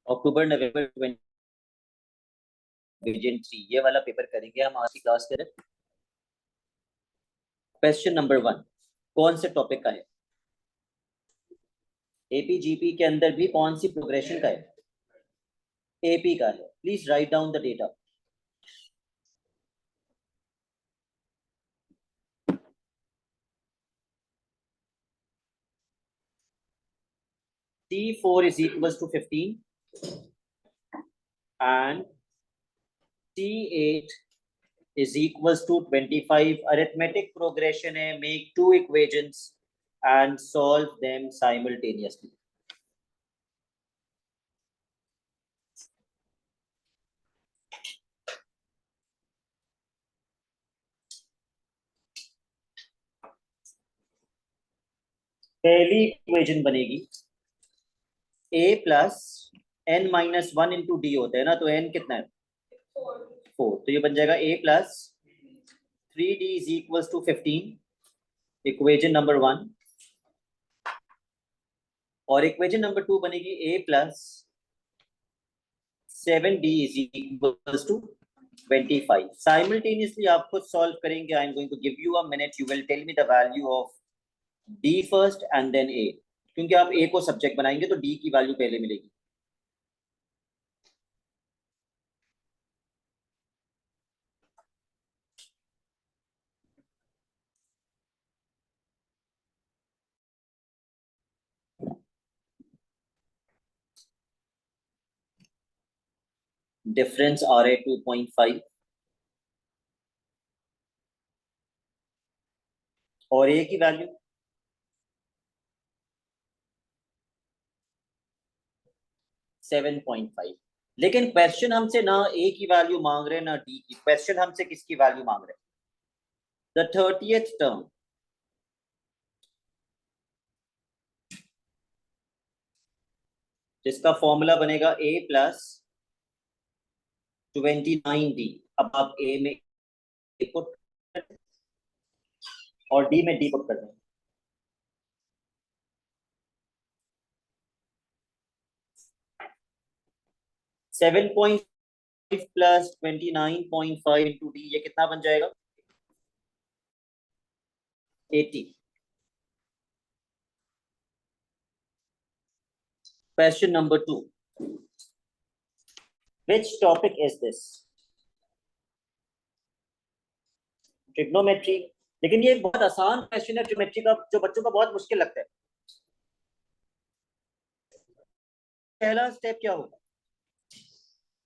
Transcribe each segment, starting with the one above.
अक्टूबर नवंबर 2023 ये वाला पेपर करेंगे हम आज की क्लास करें। क्वेश्चन नंबर 1 कौन से टॉपिक का है? एपीजीपी के अंदर भी कौन सी प्रोग्रेशन का है? एपी का है। Please right down the data. T4 is equals to 15 and T8 is equals to 25. Arithmetic progression है, make two equations and solve them simultaneously. पहली इक्वेशन बनेगी a plus n minus 1 into D होता है ना, तो n कितना है? 4। तो ये बन जाएगा a plus 3d is equals to 15, equation number 1। और इक्वेशन नंबर 2 बनेगी a plus 7d is equals to 25। Simultaneously आप खुद सॉल्व करेंगे। I am going to give you a minute, you will tell me the value of d first and then a, क्योंकि आप a को subject बनाएंगे तो d की value पहले मिलेगी। डिफरेंस आ रहा है 2.5 और a की वैल्यू 7.5। लेकिन क्वेश्चन हमसे ना a की वैल्यू मांग रहे हैं ना d की। क्वेश्चन हमसे किसकी वैल्यू मांग रहे हैं? द 30th टर्म, जिसका फॉर्मूला बनेगा a प्लस 29d। अब आप a में a पुट और d में d पुट कर दें। Seven point plus 29.5 into D, ये कितना बन जाएगा? 80। Question number 2, which topic is this? Trigonometry. लेकिन ये बहुत आसान क्वेश्चन है ट्रिग्नोमेट्री का, जो बच्चों का बहुत मुश्किल लगता है। पहला स्टेप क्या होगा?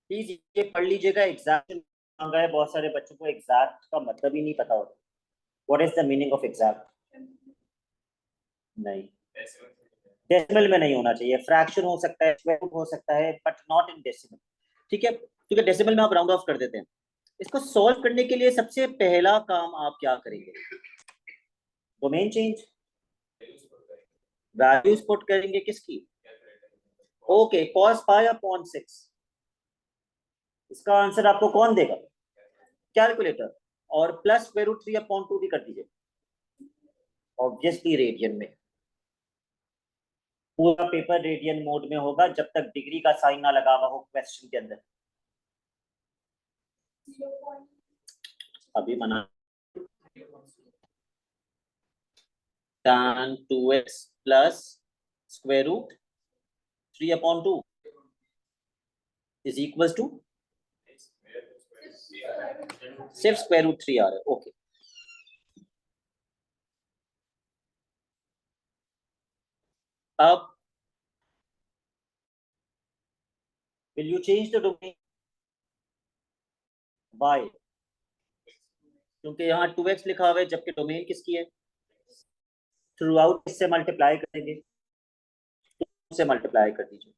प्लीज ये पढ़ लीजिएगा। एग्जैक्ट मांगा है, बहुत सारे बच्चों को एग्जैक्ट का मतलब ही नहीं पता होता। What is the meaning of exact? नहीं, डेसिमल में नहीं होना चाहिए। फ्रैक्शन हो सकता है, स्क्वायर रूट हो सकता है, बट नॉट इन डेसिमल। ठीक है, क्योंकि डेसिमल में आप राउंड ऑफ कर देते हैं। इसको सॉल्व करने के लिए सबसे पहला काम आप क्या करेंगे? डोमेन चेंज, वैल्यूज पुट करेंगे। किसकी? Okay, cos pi upon 6। इसका आंसर आपको कौन देगा? कैलकुलेटर। और प्लस स्क्वायर रूट 3 अपॉन 2 भी कर दीजिए, ऑब्वियसली रेडियन में। पूरा पेपर रेडियन मोड में होगा जब तक डिग्री का साइन ना लगा हुआ हो क्वेश्चन के अंदर। अभी मना। tan 2x plus square root 3 upon 2 is equal to सिर्फ स्क्वायर रूट 3 आ रहा है। ओके, अब will you change the domain by, क्योंकि यहाँ 2x लिखा हुआ है जबकि डोमेन किसकी है? थ्रू आउट इससे मल्टीप्लाई करेंगे, से मल्टीप्लाई कर दीजिए।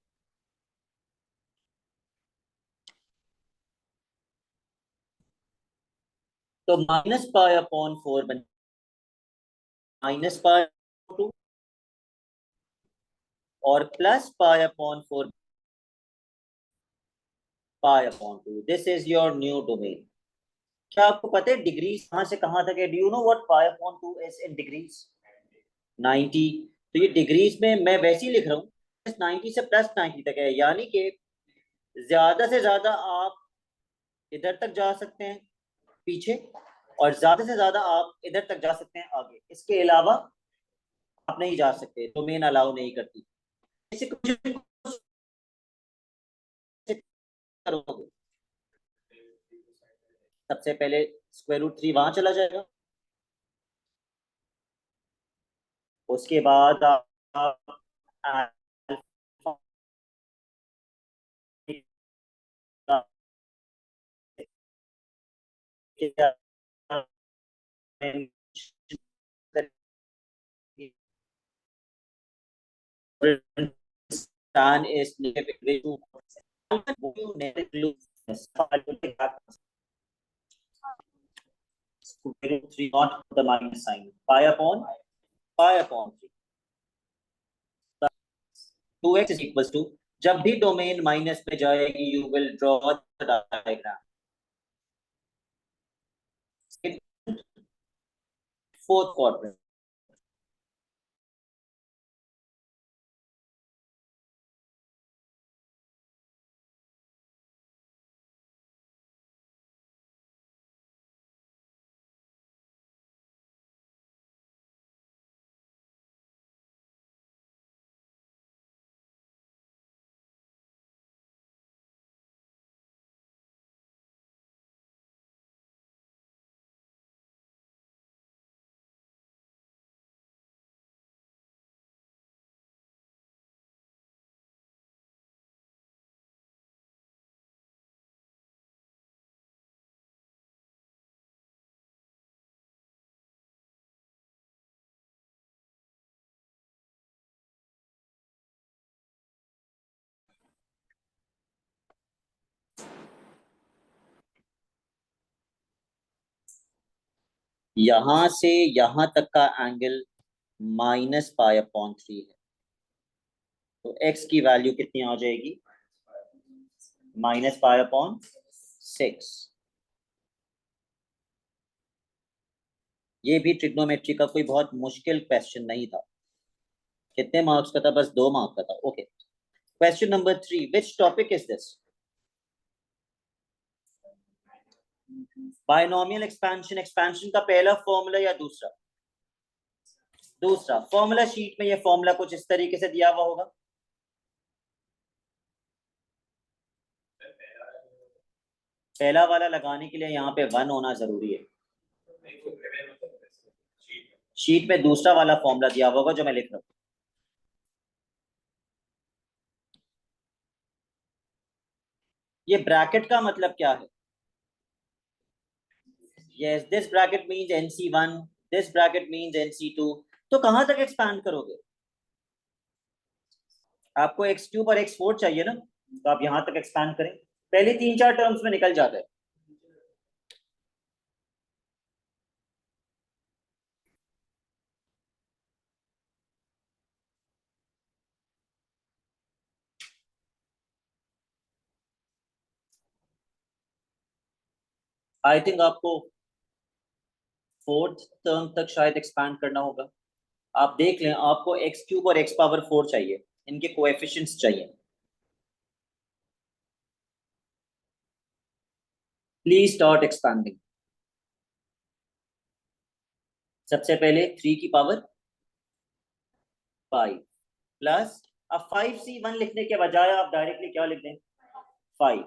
तो माइनस पाई अपॉन 4 बन माइनस पाई 2 और plus pi upon 4 pi upon 2। This is your new domain. क्या आपको पता है डिग्रीज कहां से कहां तक है? Do you know what pi upon 2 is in degrees? 90। तो ये डिग्रीज में मैं वैसे ही लिख रहा हूँ, 90 से प्लस 90 तक है, यानी कि ज्यादा से ज्यादा आप इधर तक जा सकते हैं पीछे, और ज्यादा से ज्यादा आप इधर तक जा सकते हैं आगे, इसके अलावा आप नहीं जा सकते, डोमेन अलाउ नहीं करती। करोगे, सबसे पहले √3 वहां चला जाएगा, उसके बाद आप alpha tan is negative 3 not the minus sign, pi upon 3, 2x is equals to, जब भी डोमेन माइनस पे जाएगी you will draw the diagram, fourth quadrant. यहां से यहां तक का एंगल -π/3 है, तो x की वैल्यू कितनी आ जाएगी, -π/6। ये भी ट्रिग्नोमेट्री का कोई बहुत मुश्किल क्वेश्चन नहीं था। कितने मार्क्स का था, बस 2 मार्क्स का था। Okay, question number 3, which topic is this, binomial expansion, expansion का पहला फॉर्मूला या दूसरा, दूसरा फॉर्मूला शीट में ये फॉर्मूला कुछ इस तरीके से दिया हुआ होगा, पहला वाला लगाने के लिए यहाँ पे 1 होना जरूरी है, शीट में दूसरा वाला फॉर्मूला दिया हुआ होगा जो मैं लिख रहा हूँ। ये ब्रैकेट का मतलब क्या है, yes this bracket means NC1, this bracket means NC2, तो कहां तक एक्सपैंड करोगे, आपको x³ और x4 चाहिए ना, तो आप यहां तक एक्सपैंड करें, पहले 3-4 टर्म्स में निकल जाता है। आई थिंक आपको 4th टर्म तक शायद एक्सपैंड करना होगा। आप देख लें, आपको x³ और x⁴ चाहिए, इनके कोएफिशिएंट्स चाहिए। Please start expanding. सबसे पहले 3 की पावर 5 प्लस, अब 5C1 लिखने के बजाय आप डायरेक्टली क्या लिख दें, 5,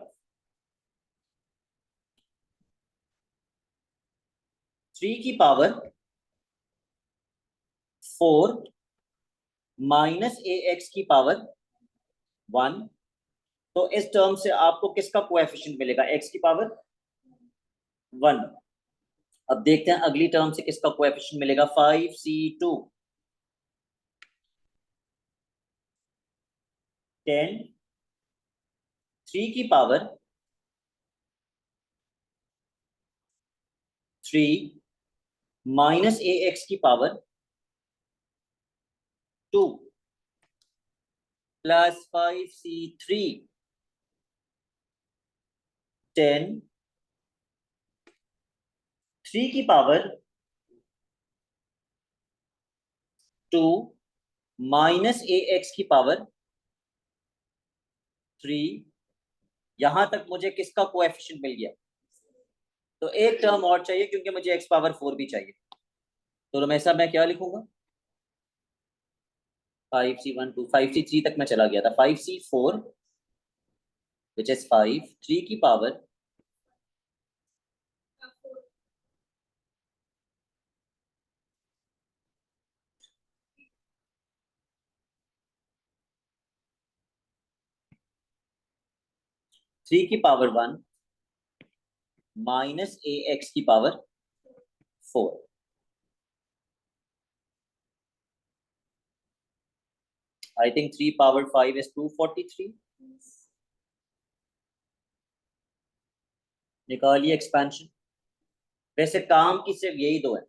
3 की पावर 4 माइनस AX की पावर 1, तो इस टर्म से आपको किसका कोएफिशिएंट मिलेगा, x की पावर 1। अब देखते हैं अगली टर्म से किसका कोएफिशिएंट मिलेगा, 5C2, 10, 3 की पावर 3 माइनस AX की पावर 2 प्लस 5C3, 10, 3 की पावर 2 माइनस AX की पावर 3 यहां तक मुझे किसका कोएफिशिएंट मिल गया, तो एक टर्म और चाहिए क्योंकि मुझे एक्स पावर 4 भी चाहिए। तो हमेशा मैं क्या लिखूंगा, 5c1 2 5c3 तक मैं चला गया था, 5c4 विच इज 5 3 की पावर 3 की पावर 1 माइनस ए एक्स की power 4। I think 3 power 5 is 243। निकालिए एक्सपेंशन। वैसे काम की सिर्फ यही दो है,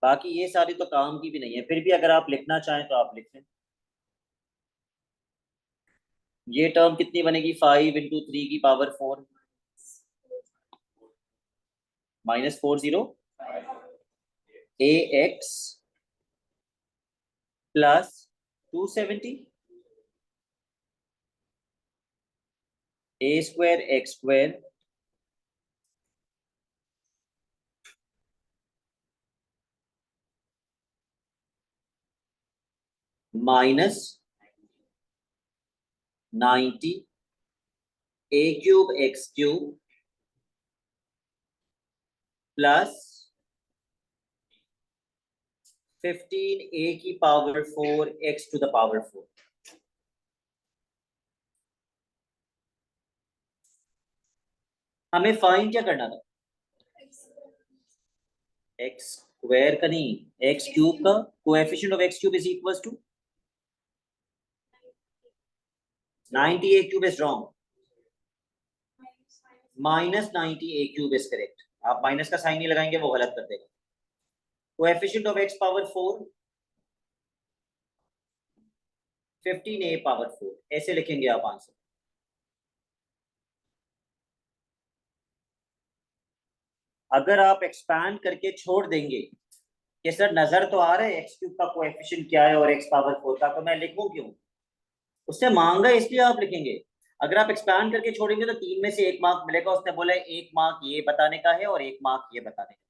बाकी ये सारी तो काम की भी नहीं है, फिर भी अगर आप लिखना चाहें तो आप लिख लें। ये टर्म कितनी बनेगी, 5 × 3 की power 4 -40 a x plus 270 a² x² minus 90 a³ x³ plus 15 a की power 4 x to the power 4। हमें फाइंड क्या करना था, x² का नहीं, x³ का coefficient of x³ is equal to 90 a³ is wrong, -90 a³ is correct. आप minus का साइन नहीं लगाएंगे वो गलत कर देगा। Coefficient of x power 4 15 a power 4, ऐसे लिखेंगे आप आंसर। अगर आप एक्सपैंड करके छोड़ देंगे कि सर नजर तो आ रहा है x³ का कोएफिशिएंट क्या है और x पावर 4 का, तो मैं लिखूं क्यों, उससे मांगा इसलिए आप लिखेंगे। अगर आप एक्सपैंड करके छोड़ेंगे तो 3 में से 1 मार्क मिलेगा, उसने बोला 1 मार्क ये बताने का है और 1 मार्क ये बताने का।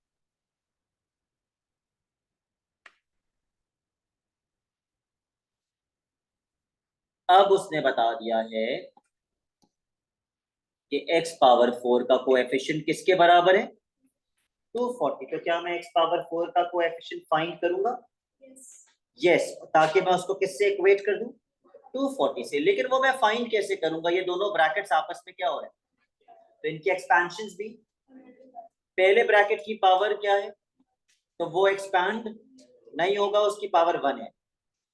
अब उसने बता दिया है कि x पावर 4 का कोएफिशिएंट किसके बराबर है, 240। तो क्या मैं x पावर 4 का कोएफिशिएंट फाइंड करूंगा, यस, ताकि मैं उसको किससे इक्वेट कर दूं, 240 से। लेकिन वो मैं फाइंड कैसे करूंगा, ये दोनों ब्रैकेट्स आपस में क्या हो रहा है, तो इनकी एक्सपेंशंस भी, पहले ब्रैकेट की पावर क्या है, तो वो एक्सपैंड नहीं होगा, उसकी पावर 1 है।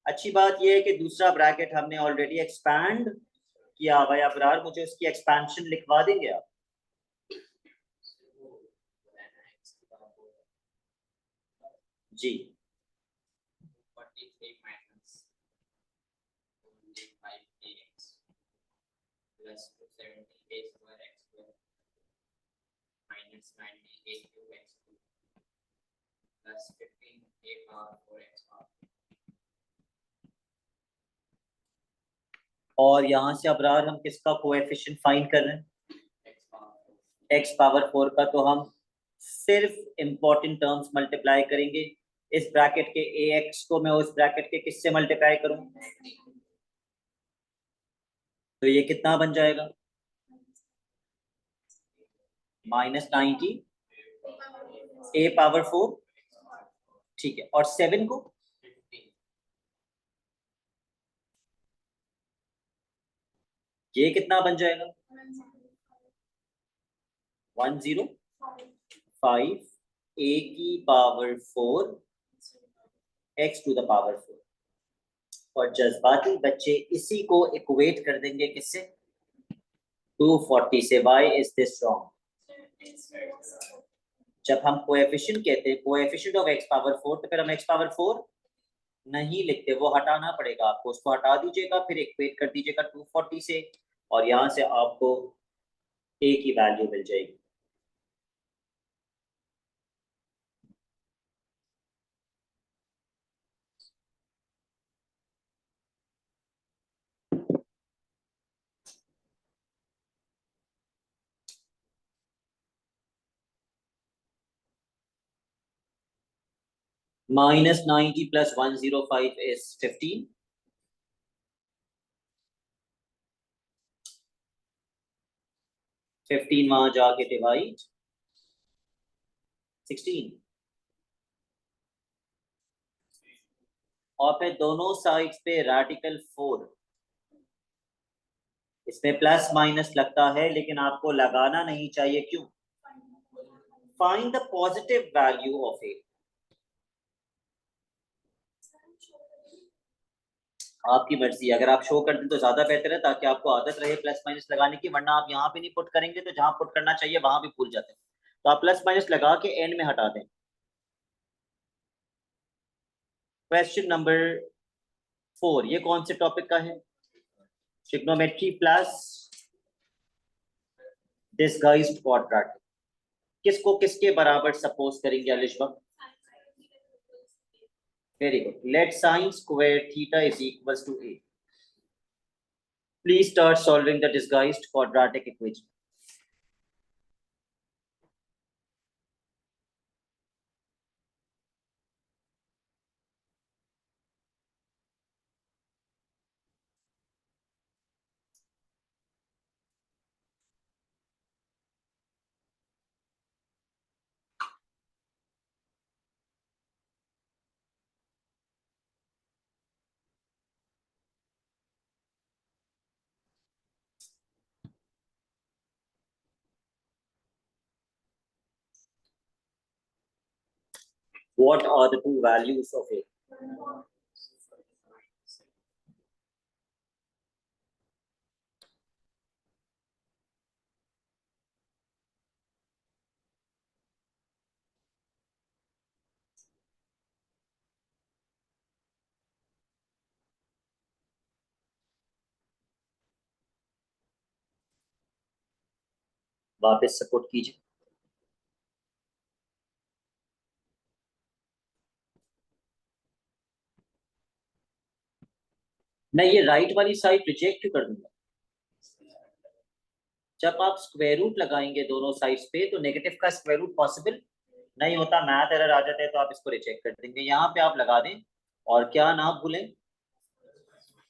अच्छी बात यह है कि दूसरा ब्रैकेट हमने ऑलरेडी एक्सपैंड किया भाई। अबरार मुझे उसकी एक्सपेंशन लिखवा देंगे आप, जी। और यहां से अबरार हम किसका कोएफिशिएंट फाइंड कर रहे हैं, x पावर 4 का। तो हम सिर्फ इंपॉर्टेंट टर्म्स मल्टीप्लाई करेंगे। इस ब्रैकेट के ax को मैं उस ब्रैकेट के किससे मल्टीप्लाई करूं, तो ये कितना बन जाएगा, -90 a पावर 4, ठीक है। और 7 को, ये कितना बन जाएगा, 105 a की power 4 x to the power 4। और जज्बाती बच्चे इसी को इक्वेट कर देंगे किससे, 240 से। वाई इज दिस रॉन्ग, जब हम कोएफिशिएंट कहते हैं कोएफिशिएंट ऑफ x पावर 4, तो फिर हम x पावर 4 नहीं लिखते, वो हटाना पड़ेगा आपको, उसको हटा दीजिएगा, फिर इक्वेट कर दीजिएगा 240 से, और यहां से आपको a की वैल्यू मिल जाएगी। minus 90 plus 105 is 15. 15 वहां जाके डिवाइड 16 और फिर दोनों साइड्स पे रेडिकल 4। इसमें प्लस माइनस लगता है लेकिन आपको लगाना नहीं चाहिए, क्यों? Find the positive value of a. आपकी मर्जी, अगर आप शो कर दें तो ज्यादा बेहतर है ताकि आपको आदत रहे प्लस माइनस लगाने की, वरना आप यहाँ पे नहीं पुट करेंगे तो जहां पुट करना चाहिए वहां भी भूल जाते हैं। तो आप प्लस माइनस लगा के एंड में हटा दें। क्वेश्चन नंबर 4, ये कौन से टॉपिक का है? Trigonometry plus disguised quadratic. किसको किसके बराबर सपोज करेंगे Alishba? Very good. Let sin square theta is equals to a. Please start solving the disguised quadratic equation. What are the two values of a? वापस सपोर्ट कीजिए। मैं ये राइट वाली side reject क्यों कर दूंगा? जब आप स्क्वायर रूट लगाएंगे दोनों साइड्स पे तो नेगेटिव का स्क्वायर रूट पॉसिबल नहीं होता, मैथ एरर आ जाता है, तो आप इसको रिजेक्ट कर देंगे। यहाँ पे आप लगा दें और क्या ना भूलें,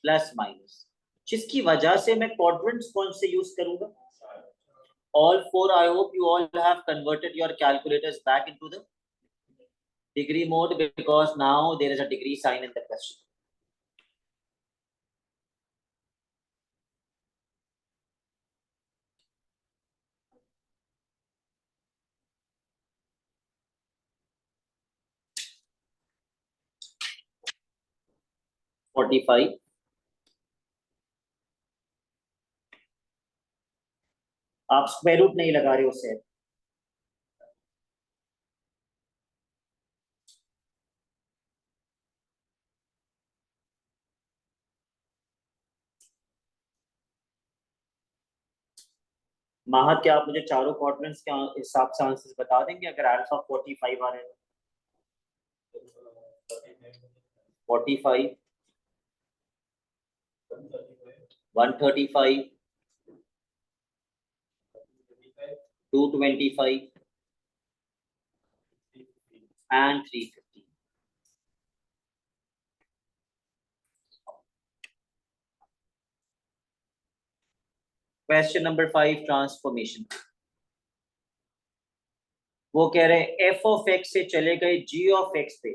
प्लस माइनस, जिसकी वजह से मैं क्वाड्रेंट्स कौन से यूज करूंगा? All four, I hope you all have converted your calculators back into the degree mode, because now there is a degree sign in the question. $45। आप स्क्वायर रूट नहीं लगा रहे हो उससे। माहत, क्या आप मुझे चारों क्वाड्रेंट्स के हिसाब से आंसर्स बता देंगे अगर अल्फा 45 आ रहे हैं? 45, 135, 225 and 350। Question number 5, transformation. वो कह रहे हैं एफ ऑफ एक्स से चले गए जी ऑफ एक्स पे,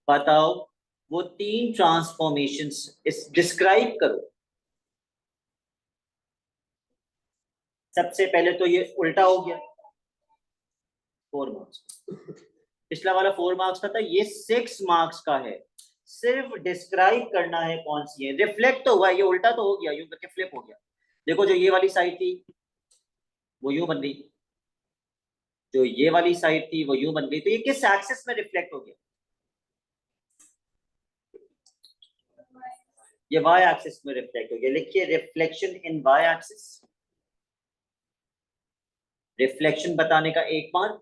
बताओ वो तीन ट्रांसफॉर्मेशंस इस डिस्क्राइब करो। सबसे पहले तो ये उल्टा हो गया, 4 मार्क्स। पिछला वाला 4 मार्क्स का था, ये 6 मार्क्स का है। सिर्फ डिस्क्राइब करना है कौन सी है। रिफ्लेक्ट तो हुआ, ये उल्टा तो हो गया, यूं करके फ्लिप हो गया। देखो जो ये वाली साइड थी वो यूं बन गई, जो ये वाली साइड थी वो यूं बन गई, तो ये किस एक्सिस में रिफ्लेक्ट हो गया? ये वाई एक्सिस में रिफ्लेक्ट हो गया। लिखिए reflection in y axis. Reflection बताने का 1 मार्क,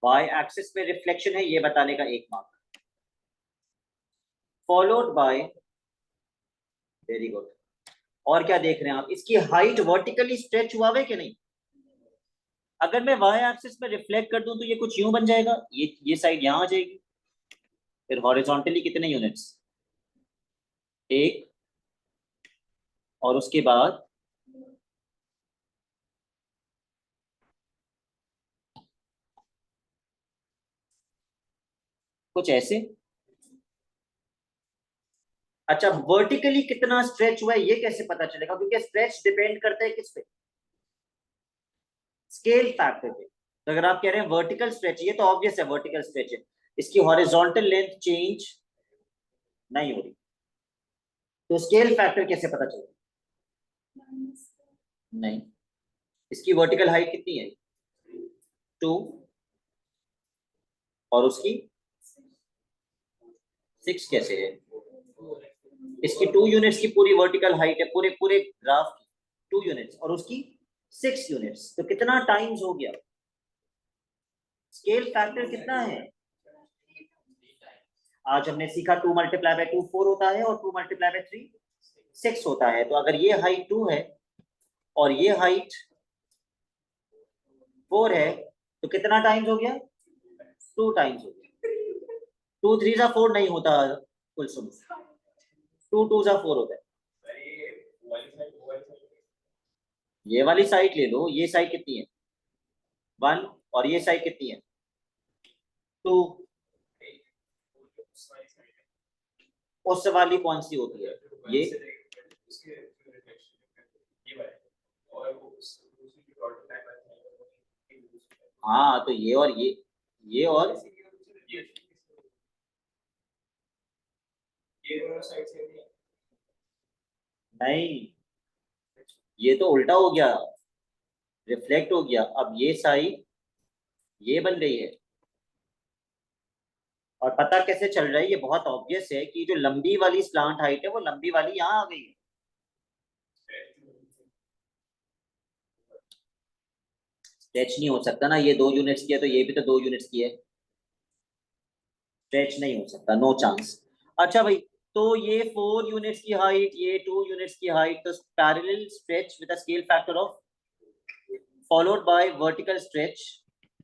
वाई एक्सिस में रिफ्लेक्शन है ये बताने का 1 mark, followed by, very good. और क्या देख रहे हैं आप, इसकी हाइट वर्टिकली स्ट्रेच हुआ है कि नहीं? अगर मैं y एक्सिस में रिफ्लेक्ट कर दूं तो ये कुछ यूं बन जाएगा, ये साइड यहां आ जाएगी। फिर हॉरिजॉन्टली कितने यूनिट्स, एक, और उसके बाद कुछ ऐसे। अच्छा, वर्टिकली कितना स्ट्रेच हुआ है ये कैसे पता चलेगा, क्योंकि स्ट्रेच डिपेंड करता है किस पे, स्केल फैक्टर पे। तो अगर आप कह रहे हैं वर्टिकल स्ट्रेच, ये तो ऑब्वियस है वर्टिकल स्ट्रेच है, इसकी हॉरिजॉन्टल लेंथ चेंज नहीं हो रही, तो स्केल फैक्टर कैसे पता चलेगा? नहीं, इसकी वर्टिकल हाइट कितनी है, 2, और उसकी 6 कैसे है? इसकी 2 यूनिट्स की पूरी वर्टिकल हाइट है, पूरे पूरे ग्राफ की 2 यूनिट्स, और उसकी 6 यूनिट्स, तो कितना टाइम्स हो गया? स्केल फैक्टर कितना है? आज हमने सीखा 2 मल्टीप्लाई बाय 2 4 होता है, और 2 मल्टीप्लाई बाय 3 6 होता है। तो अगर ये हाइट 2 है और ये हाइट 4 है, तो कितना टाइम्स हो गया? 2 टाइम्स हो गया। 2 3 जा 4 नहीं होता, कुल सुन, 2 2 जा 4 होता है। ये वाली साइड ले लो, ये साइड कितनी है, 1, और ये साइड कितनी है, 2। उस वाली कौन सी होती है, ये? हाँ, तो ये और ये और नहीं, ये तो उल्टा हो गया, रिफ्लेक्ट हो गया। अब ये साइड ये बन गई है, और पता कैसे चल रहा है? ये बहुत ऑब्वियस है कि जो लंबी वाली स्लांट हाइट है वो लंबी वाली यहाँ आ गई है। स्ट्रेच नहीं हो सकता ना, ये 2 यूनिट्स की है तो ये भी तो 2 यूनिट्स की है, स्ट्रेच नहीं हो सकता, नो चांस। अच्छा भाई, तो ये 4 यूनिट्स की हाइट, ये 2 यूनिट्स की हाइट, तो parallel stretch with a scale factor of followed by vertical stretch,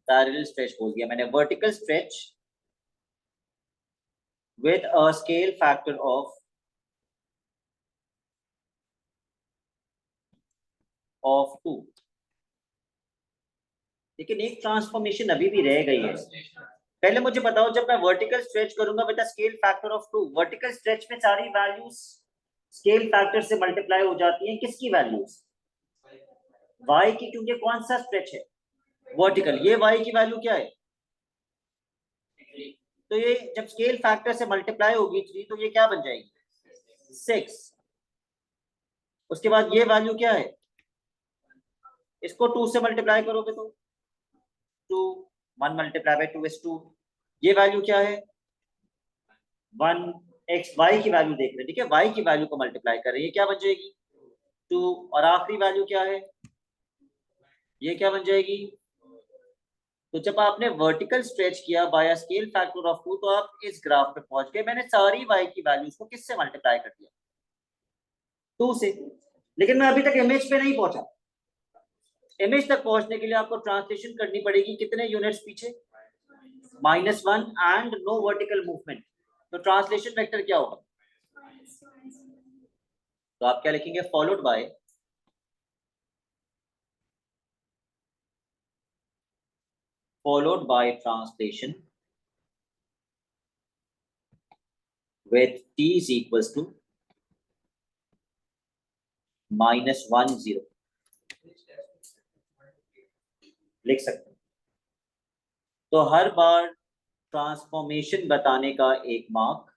parallel stretch बोल दिया मैंने, vertical stretch with a scale factor of 2। लेकिन एक ट्रांसफॉर्मेशन अभी भी रह गई है। पहले मुझे बताओ, जब मैं वर्टिकल स्ट्रेच करूंगा with scale factor of 2, vertical stretch में सारी वैल्यूज स्केल फैक्टर से मल्टीप्लाई हो जाती हैं, किसकी वैल्यूज? y की, क्योंकि कौन सा स्ट्रेच है, वर्टिकल। ये y की वैल्यू क्या है, तो ये जब स्केल फैक्टर से मल्टीप्लाई होगी 3, तो ये क्या बन जाएगी, 6। उसके बाद ये वैल्यू क्या है, इसको 2 से मल्टीप्लाई करोगे तो 2, 1 मल्टीप्लाई बाय 2 इज 2। ये वैल्यू क्या है, 1, x y की वैल्यू देख रहे हैं, ठीक है, y की वैल्यू को मल्टीप्लाई कर रहे हैं, ये क्या बन जाएगी, 2, और आखिरी वैल्यू क्या है, ये क्या बन जाएगी। तो जब आपने वर्टिकल स्ट्रेच किया बाय स्केल फैक्टर ऑफ 2, तो आप इस ग्राफ पे पहुंच गए। मैंने सारी y की वैल्यूज को किससे मल्टीप्लाई कर दिया, 2 से। लेकिन मैं अभी तक इमेज पे नहीं पहुंचा। इमेज तक पहुंचने के लिए आपको ट्रांसलेशन करनी पड़ेगी, कितने यूनिट्स पीछे, -1 एंड नो वर्टिकल मूवमेंट। तो ट्रांसलेशन वेक्टर क्या होगा, तो आप क्या लिखेंगे, followed by translation with t is equals to -1 0, लिख सकते हैं। तो हर बार ट्रांसफॉर्मेशन बताने का एक मार्क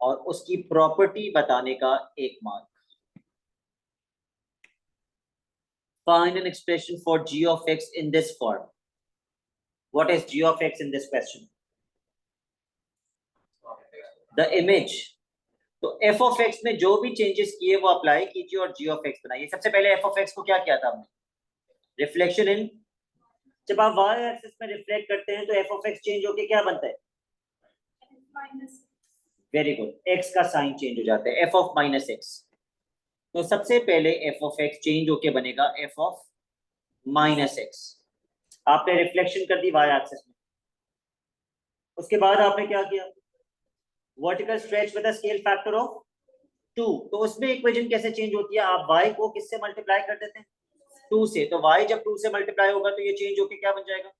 और उसकी प्रॉपर्टी बताने का एक mark. Find an expression for g of x in this form. What is g of x in this question? The image। तो f of x में जो भी चेंजेस किए वो अप्लाई कीजिए और g of x बनाइए। सबसे पहले f of x को क्या किया था हमने, रिफ्लेक्शन इन। जब आप y एक्सिस में रिफ्लेक्ट करते हैं तो f of x चेंज होके क्या बनता है, वेरी गुड, x का साइन चेंज हो जाता है, f of -x। तो सबसे पहले f of x चेंज होके बनेगा f of माइनस एक्स, आपने रिफ्लेक्शन कर दी वाई एक्सिस में। उसके बाद आपने क्या किया, vertical stretch with the scale factor of 2। तो उसमें इक्वेशन कैसे चेंज होती है, आप y को किससे मल्टीप्लाई कर देते हैं, 2 से। तो y जब 2 से मल्टीप्लाई होगा तो ये चेंज होके क्या बन जाएगा,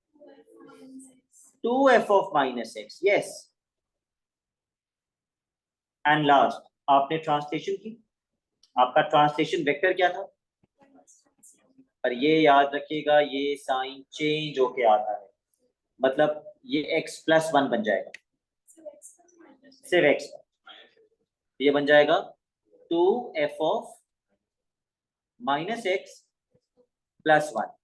2f of minus x. Yes, and last आपने ट्रांसलेशन की, आपका ट्रांसलेशन वेक्टर क्या था, पर ये याद रखिएगा ये साइन चेंज होके आता है, मतलब ये x प्लस 1 बन जाएगा, सिर्फ x, ये बन जाएगा 2f of minus x plus 1।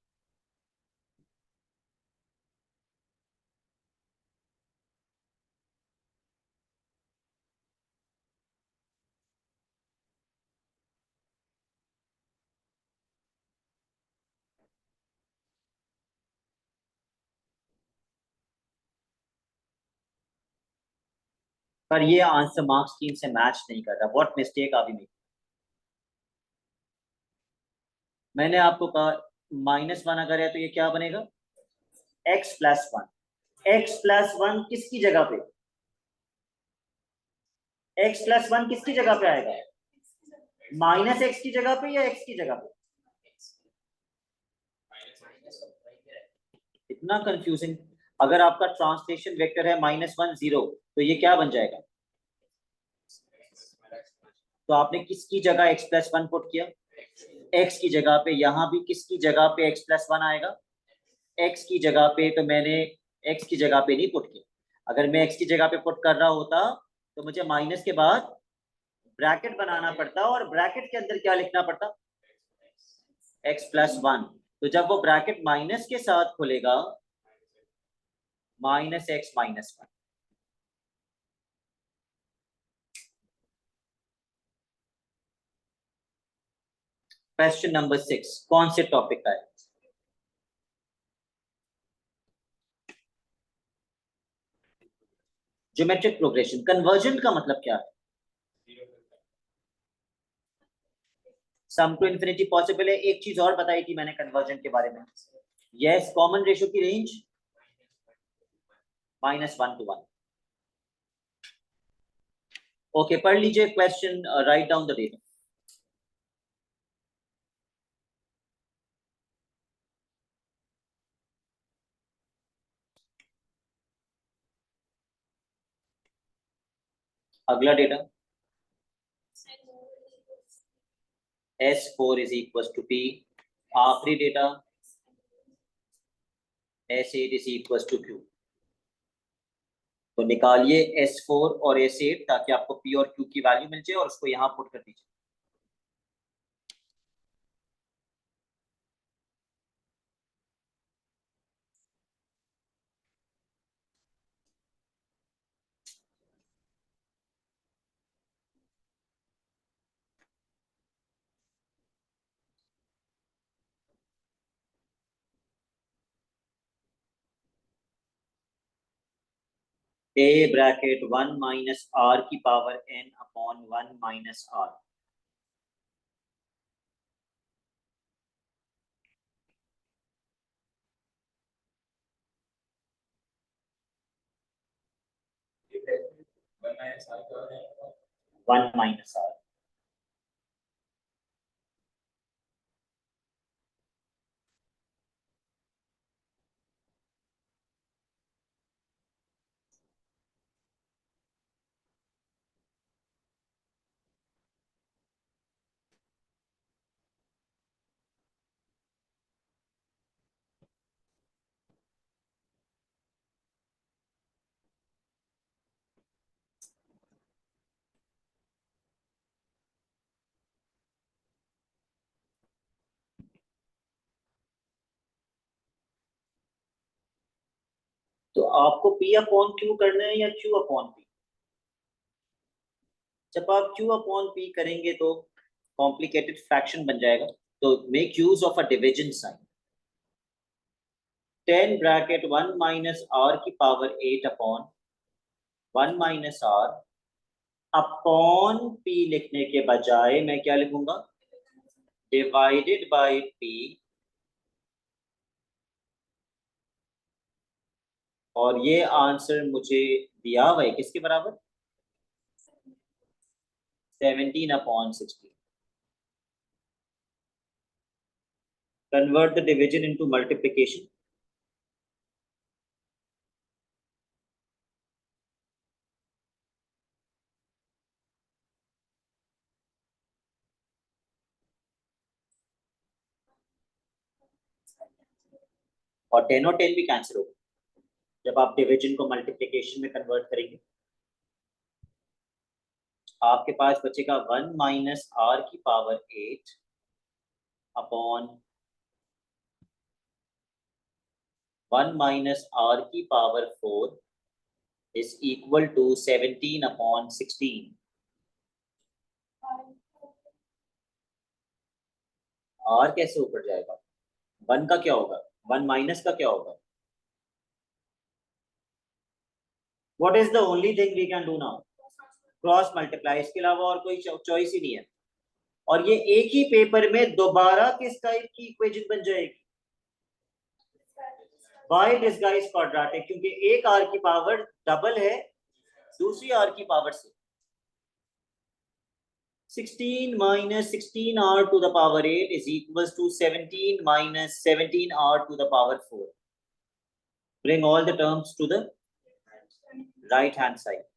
पर ये आंसर मार्क्स स्कीम से मैच नहीं कर रहा, व्हाट मिस्टेक अभी मेरी। मैंने आपको कहा -1 अगर है तो ये क्या बनेगा, x प्लस 1। x प्लस 1 किसकी जगह पे, x प्लस 1 किसकी जगह पे आएगा, माइनस एक्स की जगह पे या x की जगह पे। इतना कंफ्यूजिंग, अगर आपका ट्रांसलेशन वेक्टर है -1 0 तो ये क्या बन जाएगा, तो आपने किसकी जगह x प्लस 1 पुट किया, x की जगह पे। यहां भी किसकी जगह पे x प्लस 1 आएगा, x की जगह पे। तो मैंने x की जगह पे नहीं पुट किया, अगर मैं x की जगह पे पुट कर रहा होता तो मुझे माइनस के बाद ब्रैकेट बनाना पड़ता और ब्रैकेट के अंदर क्या लिखना पड़ता, x प्लस 1। तो जब वो ब्रैकेट माइनस के साथ खुलेगा, minus x minus 1। Question number 6 कौन से टॉपिक का है, ज्योमेट्रिक प्रोग्रेशन। कन्वर्जन का मतलब क्या है, सम टू इन्फिनिटी पॉसिबल है। एक चीज और बताई थी मैंने कन्वर्जन के बारे में, यस, कॉमन रेशियो की रेंज -1 to 1। ओके, पढ़ लीजिए question, right down the data. अगला data, S4 is equal to P। आखिरी data, S8 is equal to Q। तो निकालिए S4 और S8 ताकि आपको P और Q की वैल्यू मिल जाए और उसको यहां पुट कर दीजिए। A ब्रैकेट 1 माइनस R की power n upon 1 minus R। One minus R। तो आपको P अपॉन Q करना है या Q अपॉन P। जब आप Q अपॉन P करेंगे तो कॉम्प्लिकेटेड फ्रैक्शन बन जाएगा, तो make use of a division sign. 10 bracket 1 minus R की power 8 upon 1 minus R upon P लिखने के बजाय मैं क्या लिखूंगा, डिवाइडेड बाय P और ये आंसर मुझे दिया हुआ है किसके बराबर? 17/16. Convert the division into multiplication. और 10 और 10 भी कैंसिल होगा जब आप डिवीजन को मल्टीप्लिकेशन में कन्वर्ट करेंगे। आपके पास बचेगा 1 माइनस आर की पावर 8 अपॉन 1 माइनस आर की power 4 is equal to 17/16. R कैसे ऊपर जाएगा? 1 का क्या होगा? 1 माइनस का क्या होगा? What is the only thing we can do now? Cross multiply, इसके अलावा और कोई चॉइस ही नहीं है। और ये एक ही पेपर में दोबारा किस टाइप की इक्वेशन बन जाएगी? बाय डिसगाइज क्वाड्रेटिक, क्योंकि एक आर की पावर डबल है दूसरी आर की पावर से। 16 minus 16r to the power 8 is equals to 17 minus 17r to the power 4. Bring all the terms to the right hand side.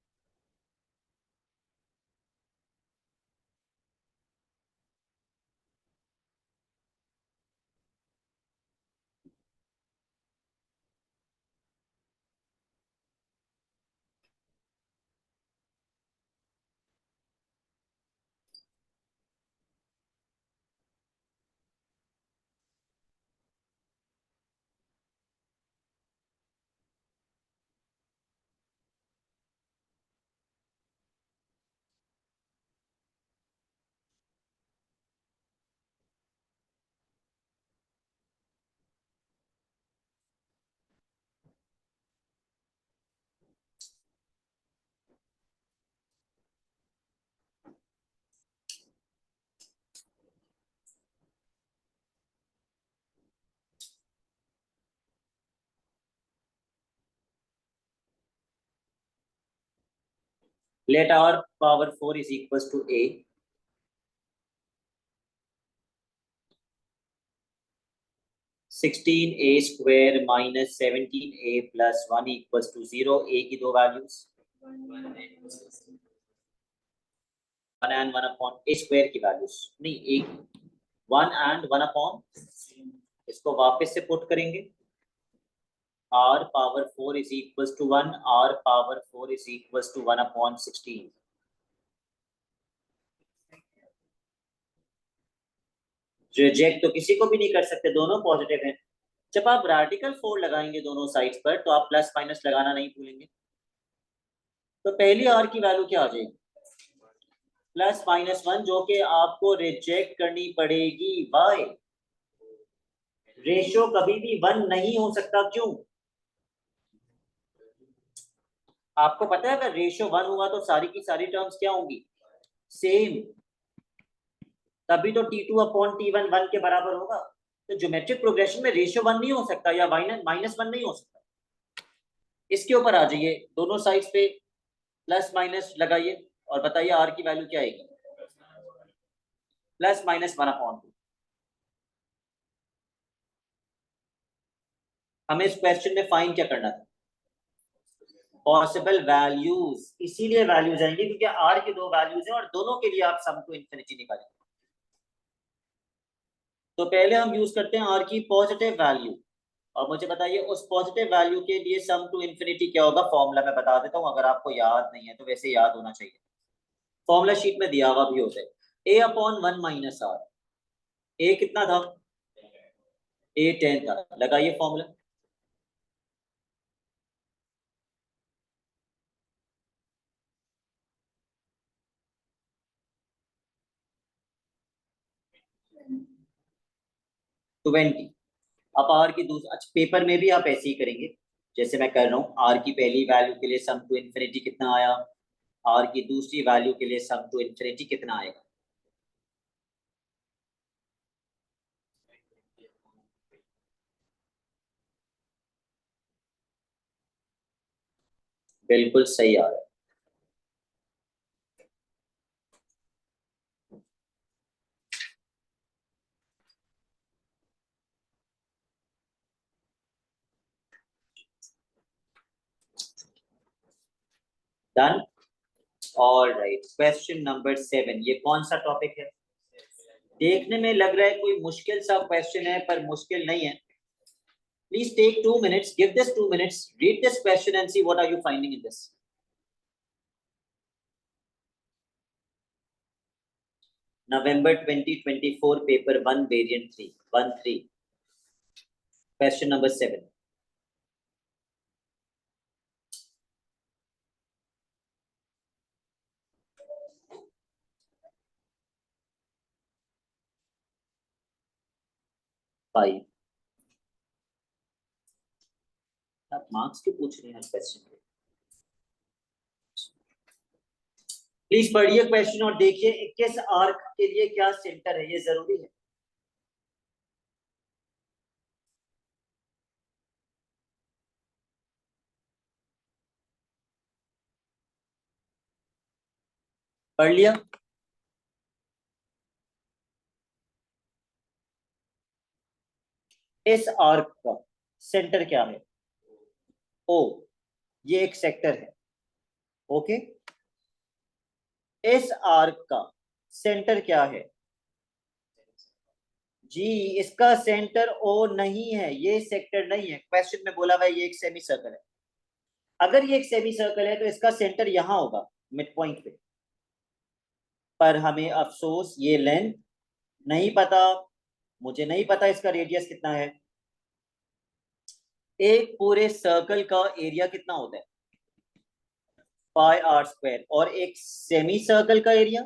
Let r power 4 is equals to a. Sixteen a square minus 17a plus 1 equals to 0. A की दो values 1 and 1 upon a square की values नहीं, एक 1 and 1 upon, इसको वापस से put करेंगे। r power 4 is equals to 1, r power 4 is equals to 1 upon 16. Reject तो किसी को भी नहीं कर सकते, दोनों पॉजिटिव हैं। जब आप रेडिकल 4 लगाएंगे दोनों साइड्स पर तो आप प्लस माइनस लगाना नहीं भूलेंगे। तो पहली r की वैल्यू क्या आ जाएगी? +-1, जो कि आपको रिजेक्ट करनी पड़ेगी। बाय रेशियो कभी भी 1 नहीं हो सकता, क्यों? आपको पता है अगर रेशियो 1 हुआ तो सारी की सारी टर्म्स क्या होंगी? सेम। तभी तो T2 अपॉन T1 1 के बराबर होगा। तो ज्योमेट्रिक प्रोग्रेशन में रेशियो 1 नहीं हो सकता या -1 नहीं हो सकता। इसके ऊपर आ जाइए, दोनों साइड्स पे प्लस माइनस लगाइए और बताइए आर की वैल्यू क्या आएगी? +-1/2। हमें इस क्वेश्चन में फाइंड क्या करना था? पॉसिबल वैल्यूज, इसीलिए वैल्यूज आएंगी क्योंकि आर की दो वैल्यूज हैं और दोनों के लिए आप सम टू इन्फिनिटी निकालेंगे। तो पहले हम यूज करते हैं आर की पॉजिटिव वैल्यू, और मुझे बताइए उस पॉजिटिव वैल्यू के लिए सम टू इन्फिनिटी क्या होगा? फॉर्मूला मैं बता देता हूं, अगर आपको याद नहीं है तो वैसे याद होना चाहिए। फॉर्मूला शीट में दिया हुआ भी होता है, a अपॉन 1 माइनस आर। ए कितना था? a 10 था। लगाइए फॉर्मूला। ट्वेंटी। अब आर की दूसरी, अच्छा पेपर में भी आप ऐसे ही करेंगे जैसे मैं कर रहा हूँ। आर की पहली वैल्यू के लिए सम टू इन्फिनिटी कितना आया, आर की दूसरी वैल्यू के लिए सम टू इन्फिनिटी कितना आएगा? बिल्कुल सही आ रहा है। Done. All right, question number 7, ये कौन सा टॉपिक है? देखने में लग रहा है कोई मुश्किल सा क्वेश्चन है, पर मुश्किल नहीं है। Please take 2 minutes, give this 2 minutes, read this question and see what are you finding in this. November 2024, paper 1, variant 3, 1-3, question number 7. Five. आप मार्क्स क्यों पूछ रहे हैं क्वेश्चन के? प्लीज पढ़िए क्वेश्चन और देखिए 21 आर्क के लिए क्या सेंटर है, ये जरूरी है। पढ़ लिया? इस आर्क का सेंटर क्या है? ओ, ये एक सेक्टर है। ओके, इस आर्क का सेंटर क्या है? जी, इसका सेंटर ओ नहीं है, ये सेक्टर नहीं है। क्वेश्चन में बोला हुआ है ये एक सेमी सर्कल है। अगर ये एक सेमी सर्कल है तो इसका सेंटर यहां होगा, मिड पॉइंट पे। पर हमें अफसोस ये लेंथ नहीं पता। मुझे नहीं पता इसका रेडियस कितना है। एक पूरे सर्कल का एरिया कितना होता है? Pi R square. और एक सेमी सर्कल का area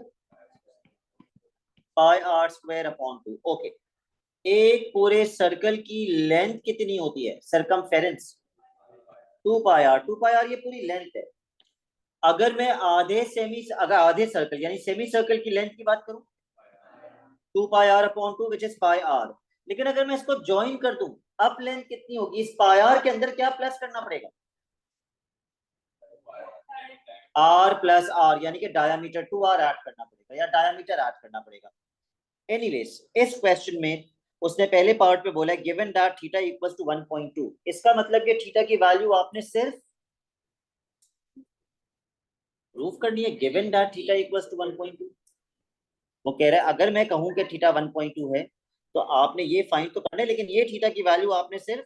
pi R square upon 2। Okay, एक पूरे सर्कल की लेंथ कितनी होती है, circumference? 2 pi R. 2 pi R ये पूरी लेंथ है। अगर मैं अगर आधे सर्कल यानी सेमी सर्कल की लेंथ की बात करूं, 2 pi r upon 2 which is pi r. लेकिन अगर मैं इसको ज्वाइन कर दूं, अप लेंथ कितनी होगी? इस पाई आर के अंदर क्या प्लस करना पड़ेगा? आर प्लस आर, यानी कि डायामीटर 2 आर ऐड करना पड़ेगा या डायामीटर ऐड करना पड़ेगा। एनीवेज, इस क्वेश्चन में उसने पहले पार्ट पे बोला है given that theta equals to 1.2। इसका मतलब ये थीटा की वैल्यू आपने सिर्फ प्रूफ करनी है, given that theta equals to 1.2। वो कह रहा है अगर मैं कहूं कि थीटा 1.2 है तो आपने ये फाइंड तो करना है, लेकिन ये थीटा की वैल्यू आपने सिर्फ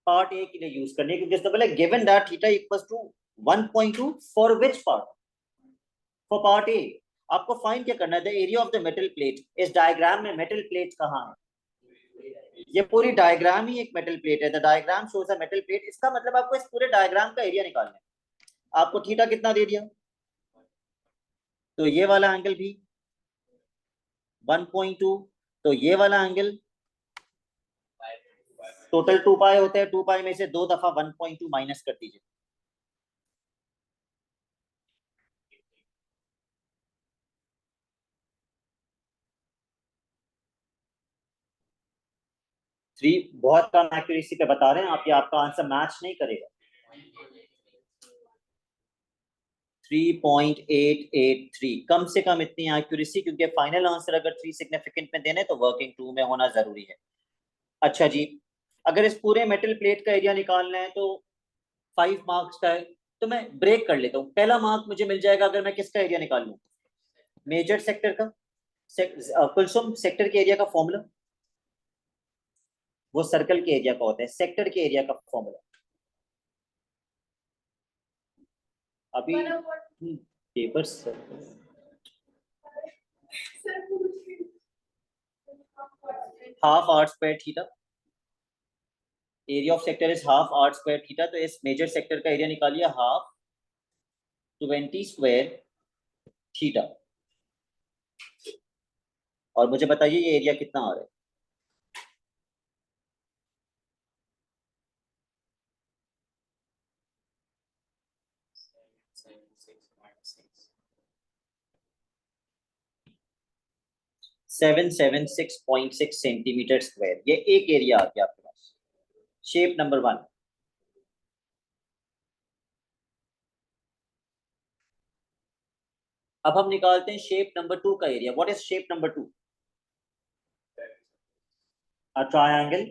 पार्ट ए के लिए यूज करनी है, क्योंकि इसने बोला given that theta equals to 1.2 for which part? For part A. आपको फाइंड क्या करना है? The area of the metal plate. इस डायग्राम में मेटल प्लेट कहाँ है? ये पूरी डायग्राम ही एक मेटल प्लेट है। The diagram shows a metal plate. इसका मतलब आपको इस पूरे डायग्राम का एरिया निकालना है। आपको थीटा कितना दे दिया? तो ये वाला एंगल भी 1.2, तो ये वाला एंगल टोटल 2 पाई होते हैं। 2 पाई में से 2 दफा 1.2 माइनस कर दीजिए। थ्री। बहुत कम एक्यूरेसी पे बता रहे हैं आप, ये आपका आंसर मैच नहीं करेगा। 3.883, कम से कम इतनी एक्यूरेसी, क्योंकि फाइनल आंसर अगर 3 सिग्निफिकेंट में देने तो वर्किंग 2 में होना जरूरी है। अच्छा जी, अगर इस पूरे मेटल प्लेट का एरिया निकालना है तो 5 मार्क्स का है। तो मैं ब्रेक कर लेता हूँ। पहला मार्क मुझे मिल जाएगा अगर मैं किसका एरिया निकाल लूँ? मेजर सेक्टर का। कुलसुम, सेक्टर के एरिया का फॉर्मूला, वो सर्कल के एरिया का होता है, सेक्टर के एरिया का फॉर्मूला अभी paper half r square theta. Area of sector is half r square theta. तो इस मेजर सेक्टर का एरिया निकालिए, हाफ 20 स्क्वायर थीटा। और मुझे बताइए ये एरिया कितना आ रहा है? Seven 776.6 centimetre square. ये एक एरिया आ गया आपके पास। Shape number 1। अब हम निकालते हैं शेप नंबर 2 का area. What is shape number 2? A triangle.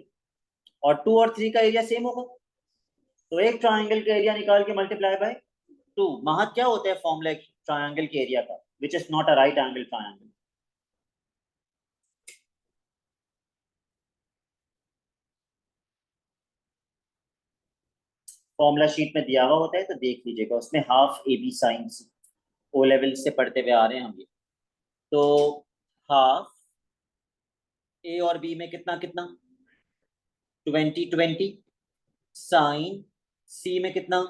और 2 और 3 का एरिया सेम होगा, तो एक ट्रायंगल का एरिया निकाल के मल्टीप्लाई बाय 2. महत्व क्या होता है फॉर्मूला ट्रायंगल के एरिया का, which is not a right angle triangle? Formula sheet में दिया हुआ होता है, तो देख लीजिएगा, उसमें half a b sine c. O level से पढ़ते हुए आ रहे हैं हम ये. तो हाफ ए और बी में कितना कितना, 20 20. साइन सी में कितना,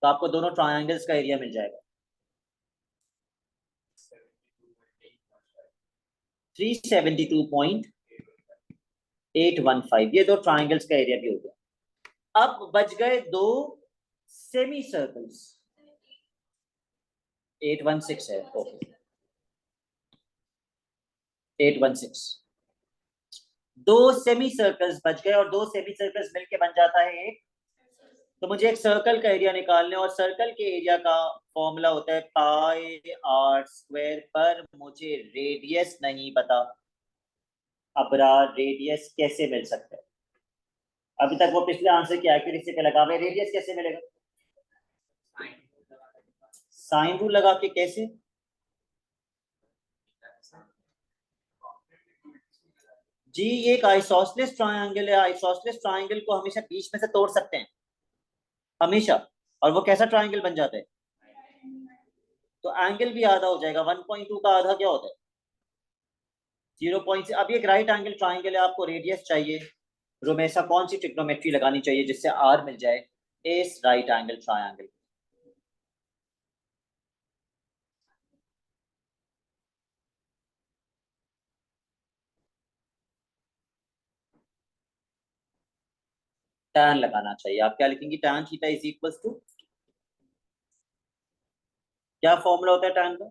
तो आपको दोनों ट्रायंगल्स का एरिया मिल जाएगा. 372.815. ये दो ट्रायंगल्स का एरिया भी हो गया. अब बच गए दो सेमी सर्कल्स. 816 है. ओके, 816. दो सेमी सर्कल्स बच गए और दो सेमी सर्कल्स मिलके बन जाता है एक. तो मुझे एक सर्कल का एरिया निकालने, और सर्कल के एरिया का फॉर्मूला होता है पाई आर स्क्वायर, पर मुझे रेडियस नहीं पता. अब रेडियस कैसे मिल सकता है? अभी तक वो पिछले आंसर की एक्यूरेसी पे लगा हुआ है, रेडियस कैसे मिलेगा? साइन रूल लगा के. कैसे? जी, ये एक आइसोसेलेस ट्रायंगल है. आइसोसेलेस ट्रायंगल को हमेशा बीच में से तोड़ सकते हैं, हमेशा. और वो कैसा ट्रायंगल बन जाता है? तो एंगल भी आधा हो जाएगा. 1.2 का आधा क्या होता है? 0. अब ये एक राइट एंगल ट्राइंगल है, आपको रेडियस चाहिए. रोमेशा कौन सी ट्रिग्नोमेट्री लगानी चाहिए जिससे आर मिल जाए इस राइट एंगल ट्राइंगल? टैन लगाना चाहिए. आप क्या लिखेंगे? Tan theta is equal to, क्या फॉर्मूला होता है टैन का?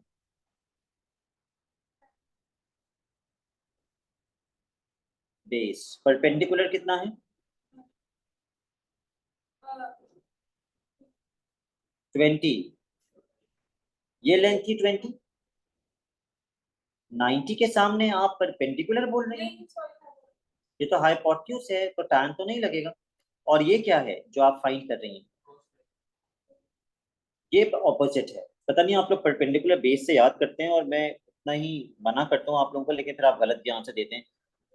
बेस. परपेंडिकुलर कितना है? 20. ये लेंथ थी 20. 90 के सामने आप परपेंडिकुलर बोल रहे हैं? ये तो हाइपोटेन्यूज है, तो टैन तो नहीं लगेगा. और ये क्या है जो आप फाइंड कर रही हैं? ये ऑपोजिट है. पता नहीं आप लोग परपेंडिकुलर बेस से याद करते हैं, और मैं उतना ही मना करता हूँ आप लोगों को, लेकिन फिर आप गलत भी आंसर देते हैं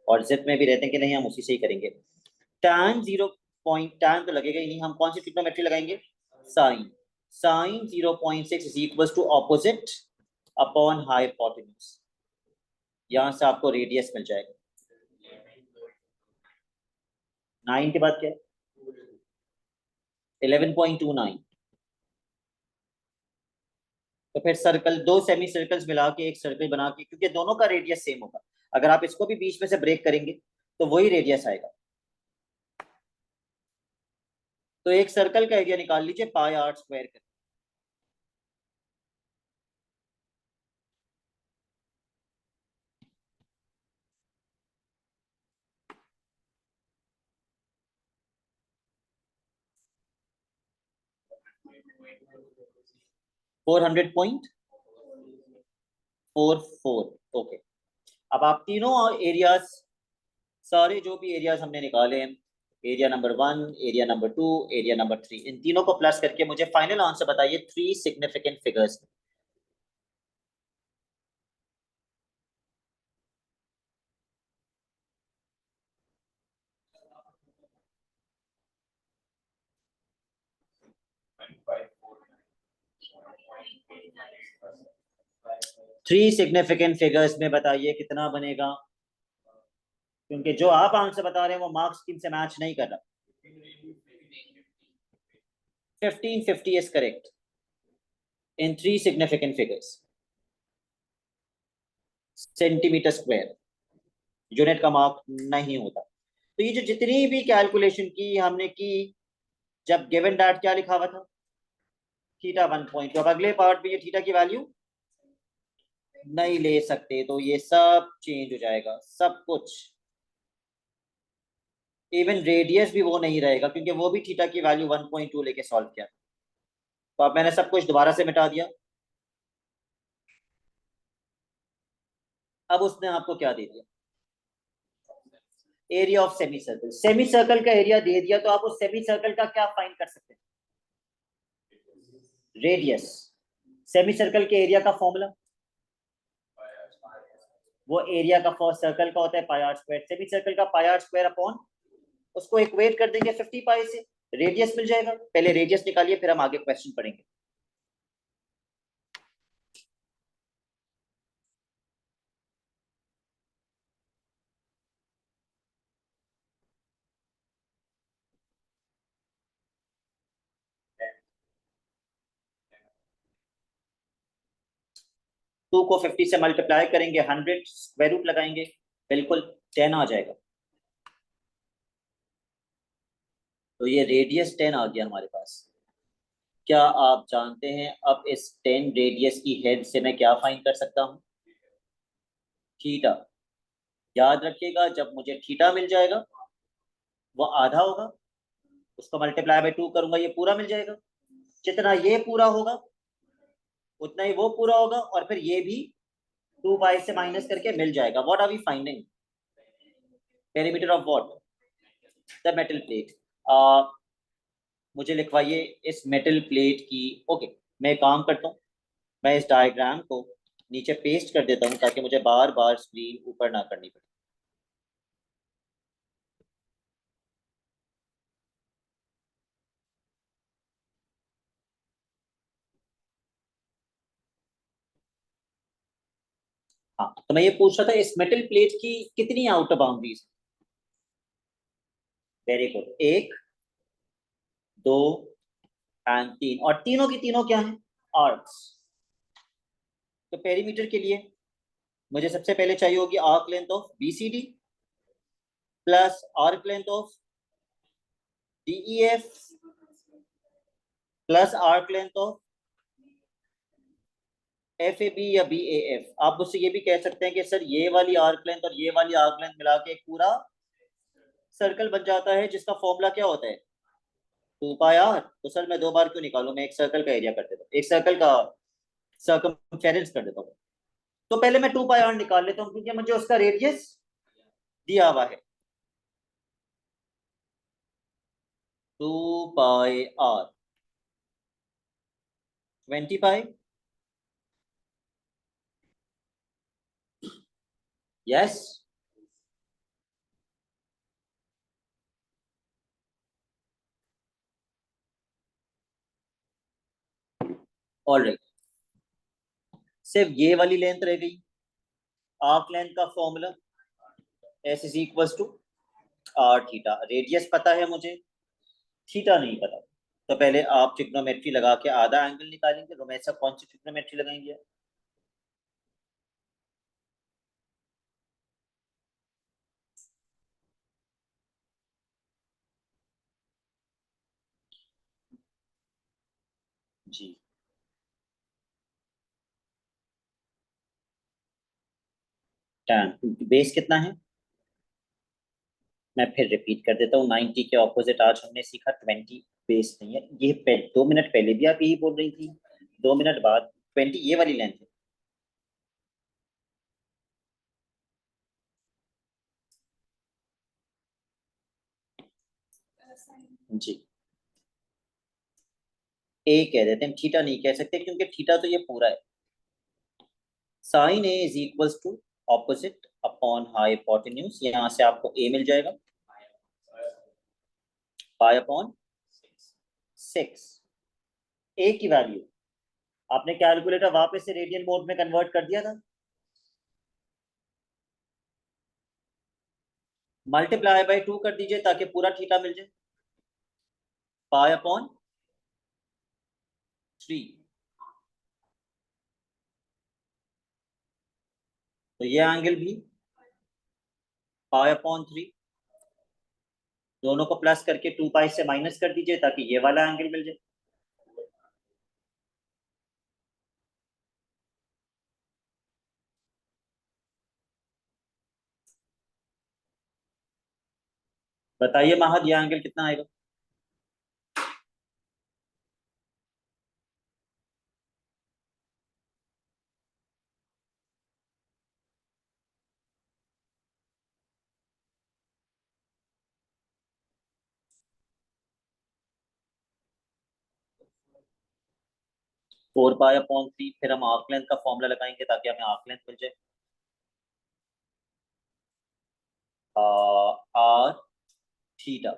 और जिद में भी रहते हैं कि नहीं हम उसी से ही करेंगे. tan 0. tan तो लगेगा ही नहीं. हम कौन सी ट्रिग्नोमेट्री लगाएंगे? Sine. Sine 0.6 is equal to opposite upon hypotenuse. यहां से आपको रेडियस मिल जाएगा. 9 के बाद क्या है? 11.29. तो फिर सर्कल, दो सेमी सर्कल्स मिला के एक सर्कल बना के, क्योंकि दोनों का रेडियस सेम होगा, अगर आप इसको भी बीच में से ब्रेक करेंगे तो वही रेडियस आएगा. तो एक सर्कल का एरिया निकाल लीजिए पाई आर स्क्वायर कर. 400.44. ओके. अब आप तीनों एरियाज, सारे जो भी एरियाज हमने निकाले हैं, area number 1, area number 2, area number 3, इन तीनों को प्लस करके मुझे फाइनल आंसर बताइए 3 सिग्निफिकेंट फिगर्स. 3 सिग्निफिकेंट फिगर्स में बताइए कितना बनेगा, क्योंकि जो आप आंसर बता रहे हैं वो मार्क्स स्कीम से मैच नहीं कर रहा. 1550 is correct in 3 significant figures. Centimetre square unit का मार्क नहीं होता. तो ये जो जितनी भी कैलकुलेशन की हमने की, जब गिवन डैट क्या लिखा हुआ था? थीटा 1. अब अगले पार्ट में ये थीटा की वैल्यू नहीं ले सकते, तो ये सब चेंज हो जाएगा, सब कुछ. इवन रेडियस भी वो नहीं रहेगा क्योंकि वो भी थीटा की वैल्यू 1.2 लेके सॉल्व किया। तो अब मैंने सब कुछ दोबारा से मिटा दिया। अब उसने आपको क्या दे दिया? Area of semi circle. Semi circle का एरिया दे दिया तो आप उस सेमी सर्कल का क्या फाइंड कर सकते हैं? रेडियस। सेमी सर्कल के एरिया का फॉर्मूला, वो एरिया का फर्स्ट सर्कल का होता है pi R square. Semi circle का पाई आर स्क्वायर अपॉन, उसको इक्वेट कर देंगे 50 पाई से, रेडियस मिल जाएगा। पहले रेडियस निकालिए फिर हम आगे क्वेश्चन पढ़ेंगे। टू को 50 से मल्टीप्लाई करेंगे, 100 स्क्वायर रूट लगाएंगे, बिल्कुल 10 आ जाएगा। तो ये रेडियस 10 आ गया हमारे पास। क्या आप जानते हैं अब इस 10 रेडियस की हेड से मैं क्या फाइंड कर सकता हूँ? थीटा। याद रखिएगा जब मुझे थीटा मिल जाएगा वो आधा होगा, उसको मल्टीप्लाई बाय 2 करूंगा, ये पूरा मिल जाएगा। जितना ये पूरा होगा उतना ही वो पूरा होगा, और फिर ये भी 2 पाई से माइनस करके मिल जाएगा। What are we finding? Perimeter of what? The metal plate. मुझे लिखवाइए इस मेटल प्लेट की। ओके, मैं एक काम करता हूँ, मैं इस डायग्राम को नीचे पेस्ट कर देता हूँ ताकि मुझे बार बार स्क्रीन ऊपर ना करनी पड़े। हाँ, तो मैं ये पूछ रहा था इस मेटल प्लेट की कितनी आउटर बाउंड्रीज? Very good. एक, दो एंड तीन, और तीनों की तीनों क्या है? आर्क्स। तो पेरीमीटर के लिए मुझे सबसे पहले चाहिए होगी arc length of BCD plus arc length of DEF plus arc length of F A B या बी ए एफ। आप मुझसे ये भी कह सकते हैं कि सर ये वाली आर्क लेंथ और ये वाली आर्क लेंथ मिला के एक पूरा सर्कल बन जाता है जिसका फॉर्मूला क्या होता है? 2 पाई आर। तो सर मैं दो बार क्यों निकालूं, मैं एक सर्कल का एरिया कर देता हूँ, एक सर्कल का सर्कमफेरेंस कर देता हूँ। तो पहले मैं 2 पाई आर निकाल लेता हूँ क्योंकि मुझे उसका रेडियस दिया हुआ है। 2 pi r 20 pi. Yes. Alright, सिर्फ ये वाली लेंथ रह गई। आर्क लेंथ का formula s is equal to r theta. Radius पता है मुझे, थीटा नहीं पता। तो पहले आप ट्रिग्नोमेट्री लगा के आधा एंगल निकालेंगे। रोमेसा कौन सी ट्रिग्नोमेट्री लगाएंगे? जी, tan बेस कितना है? मैं फिर रिपीट कर देता हूँ, 90 के ऑपोजिट आज हमने सीखा 20 बेस नहीं है। ये 2 मिनट पहले भी आप यही बोल रही थी, 2 मिनट बाद 20 ये वाली लेंथ है। जी, ए कह देते हैं, थीटा नहीं कह सकते क्योंकि थीटा तो ये पूरा है। Sine a is equal to opposite upon hypotenuse. यहाँ से आपको ए मिल जाएगा, पाई अपॉन 6। ए की वैल्यू आपने कैलकुलेटर वापस से रेडियन मोड में कन्वर्ट कर दिया था। मल्टीप्लाई बाय 2 कर दीजिए ताकि पूरा थीटा मिल जाए। पाई अपॉन 3। तो ये एंगल भी पाई अपॉन 3। दोनों को प्लस करके 2 पाई से माइनस कर दीजिए ताकि ये वाला एंगल मिल जाए। बताइए महद, ये एंगल कितना आएगा? फोर पाई अपॉन थ्री, फिर हम आर्क लेंथ का फॉर्मूला लगाएंगे ताकि हमें आर्क लेंथ मिल जाए। R theta.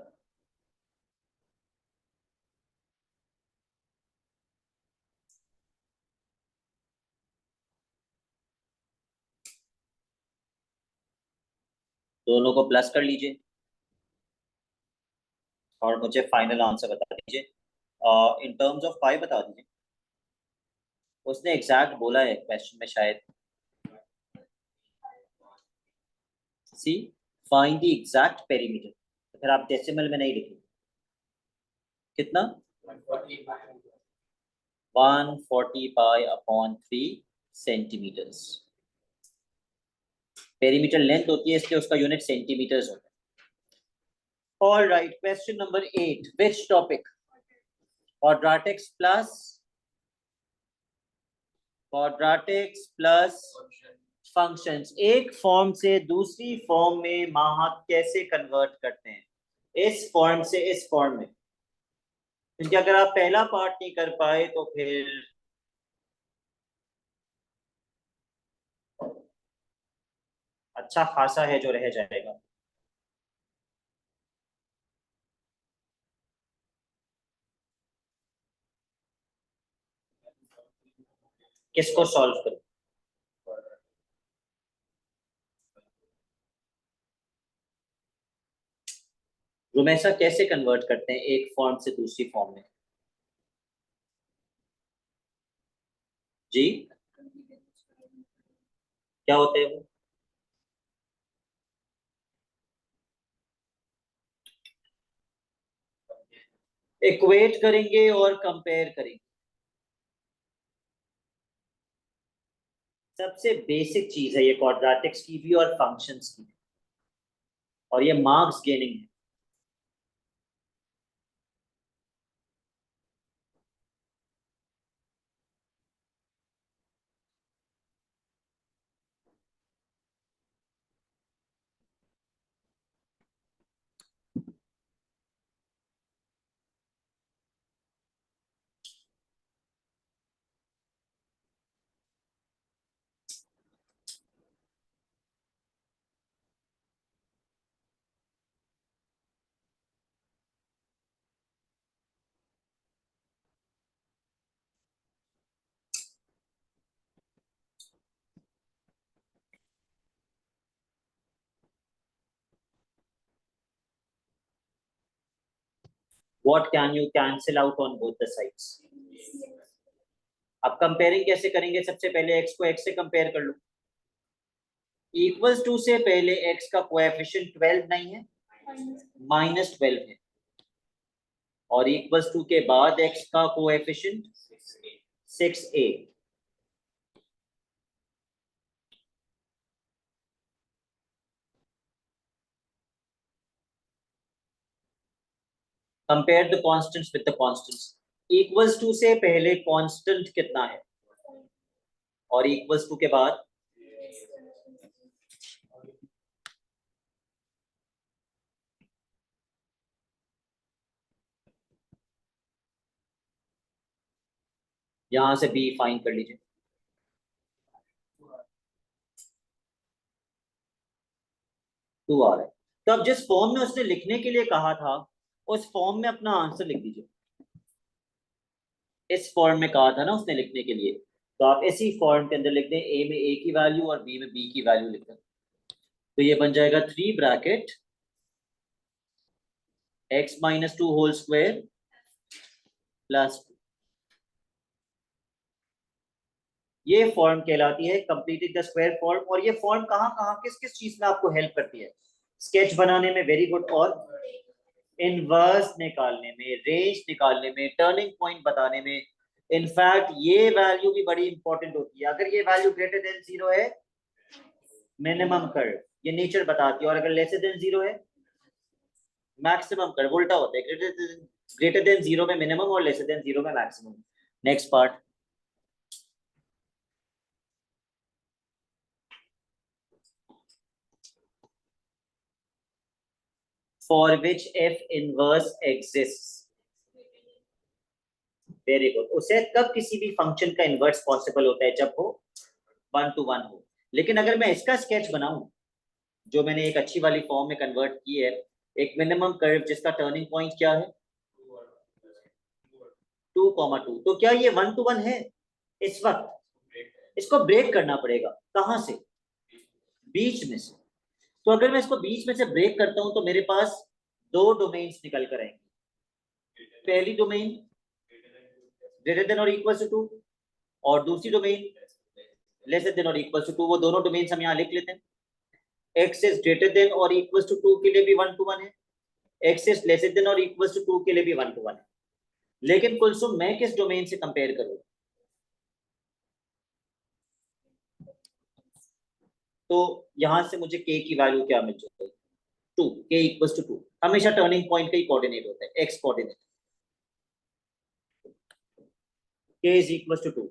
दोनों को प्लस कर लीजिए और मुझे फाइनल आंसर बता दीजिए। इन टर्म्स ऑफ पाई बता दीजिए। उसने एग्जैक्ट बोला है क्वेश्चन में शायद। See, find the exact perimeter. तो फिर आप डेसिमल में नहीं लिखेंगे। कितना? 140 pi upon 3 centimetres. Perimeter length होती है इसलिए उसका यूनिट सेंटीमीटर्स होता है। All right, question number 8, which topic? Quadratics plus functions. एक फॉर्म से दूसरी फॉर्म में माहत कैसे कन्वर्ट करते हैं? इस फॉर्म से इस फॉर्म में। क्योंकि अगर आप पहला पार्ट नहीं कर पाए तो फिर अच्छा खासा है जो रह जाएगा। किसको सॉल्व करूं? रुमेसा कैसे कन्वर्ट करते हैं एक फॉर्म से दूसरी फॉर्म में? जी, क्या होते हैं वो? इक्वेट करेंगे और कंपेयर करेंगे। सबसे बेसिक चीज है ये क्वाड्रेटिक्स की भी और फंक्शंस की भी। और ये मार्क्स गेनिंग है। What can you cancel out on both the sides? अब कंपेयरिंग कैसे करेंगे? सबसे पहले एक्स को एक्स से कंपेयर कर लो। इक्वल्स टू से पहले एक्स का कोएफिशिएंट 12 नहीं है, -12 है। और इक्वल्स टू के बाद एक्स का coefficient 6a। Compare the constants with the constants. Equals to से पहले कांस्टेंट कितना है और इक्वल्स टू के बाद? यहां से बी फाइंड कर लीजिए। 2 आ रहा है। तो अब जिस फॉर्म में उसने लिखने के लिए कहा था उस फॉर्म में अपना आंसर लिख दीजिए। इस फॉर्म में कहा था ना उसने लिखने के लिए, तो आप इसी फॉर्म के अंदर लिख दें। ए में ए की वैल्यू और बी में बी की वैल्यू लिख दें। तो ये बन जाएगा 3 bracket x-2 whole square plus. ये फॉर्म कहलाती है कंप्लीटेड द स्क्वायर फॉर्म। और ये फॉर्म कहाँ कहाँ किस किस चीज में आपको हेल्प करती है? स्केच बनाने में वेरी गुड, और इनवर्स निकालने में, रेंज निकालने में, टर्निंग पॉइंट बताने में। इनफैक्ट ये वैल्यू भी बड़ी इंपॉर्टेंट होती है। अगर ये वैल्यू ग्रेटर देन 0 है, मिनिमम कर्व, ये नेचर बताती है। और अगर लेसर देन 0 है, मैक्सिमम कर्व उल्टा होता है, ग्रेटर देन जीरो में मिनिमम और लेसर देन जीरो में maximum. Next part, for which F inverse exists. Very good. उसे कब किसी भी फंक्शन का इनवर्स पॉसिबल होता है, जब वो 1 to 1 हो। लेकिन अगर मैं इसका स्केच बनाऊं, जो मैंने एक अच्छी वाली फॉर्म में कन्वर्ट की है, एक मिनिमम कर्व जिसका टर्निंग पॉइंट क्या है 2,2, तो क्या ये 1 to 1 है इस वक्त? इसको ब्रेक करना पड़ेगा। कहां से? बीच में से। तो अगर मैं इसको बीच में से ब्रेक करता हूं तो मेरे पास दो डोमेन्स निकल कर आएंगे। पहली डोमेन ग्रेटर देन और इक्वल टू 2 और दूसरी डोमेन लेसर देन और इक्वल टू 2। वो दोनों डोमेन्स हम यहाँ लिख लेते हैं। एक्स इज ग्रेटर देन और इक्वल टू 2 के लिए भी 1 to 1 है, एक्स इज लेसर देन और इक्वल टू 2 के लिए भी 1 to 1 है। लेकिन कुलसुम मैं किस डोमेन से कंपेयर करूँ? तो यहां से मुझे k की वैल्यू क्या मिल जाएगी 2, k इक्वल टू 2। हमेशा टर्निंग पॉइंट का ही कोऑर्डिनेट होता है, x coordinate, k is equal to 2।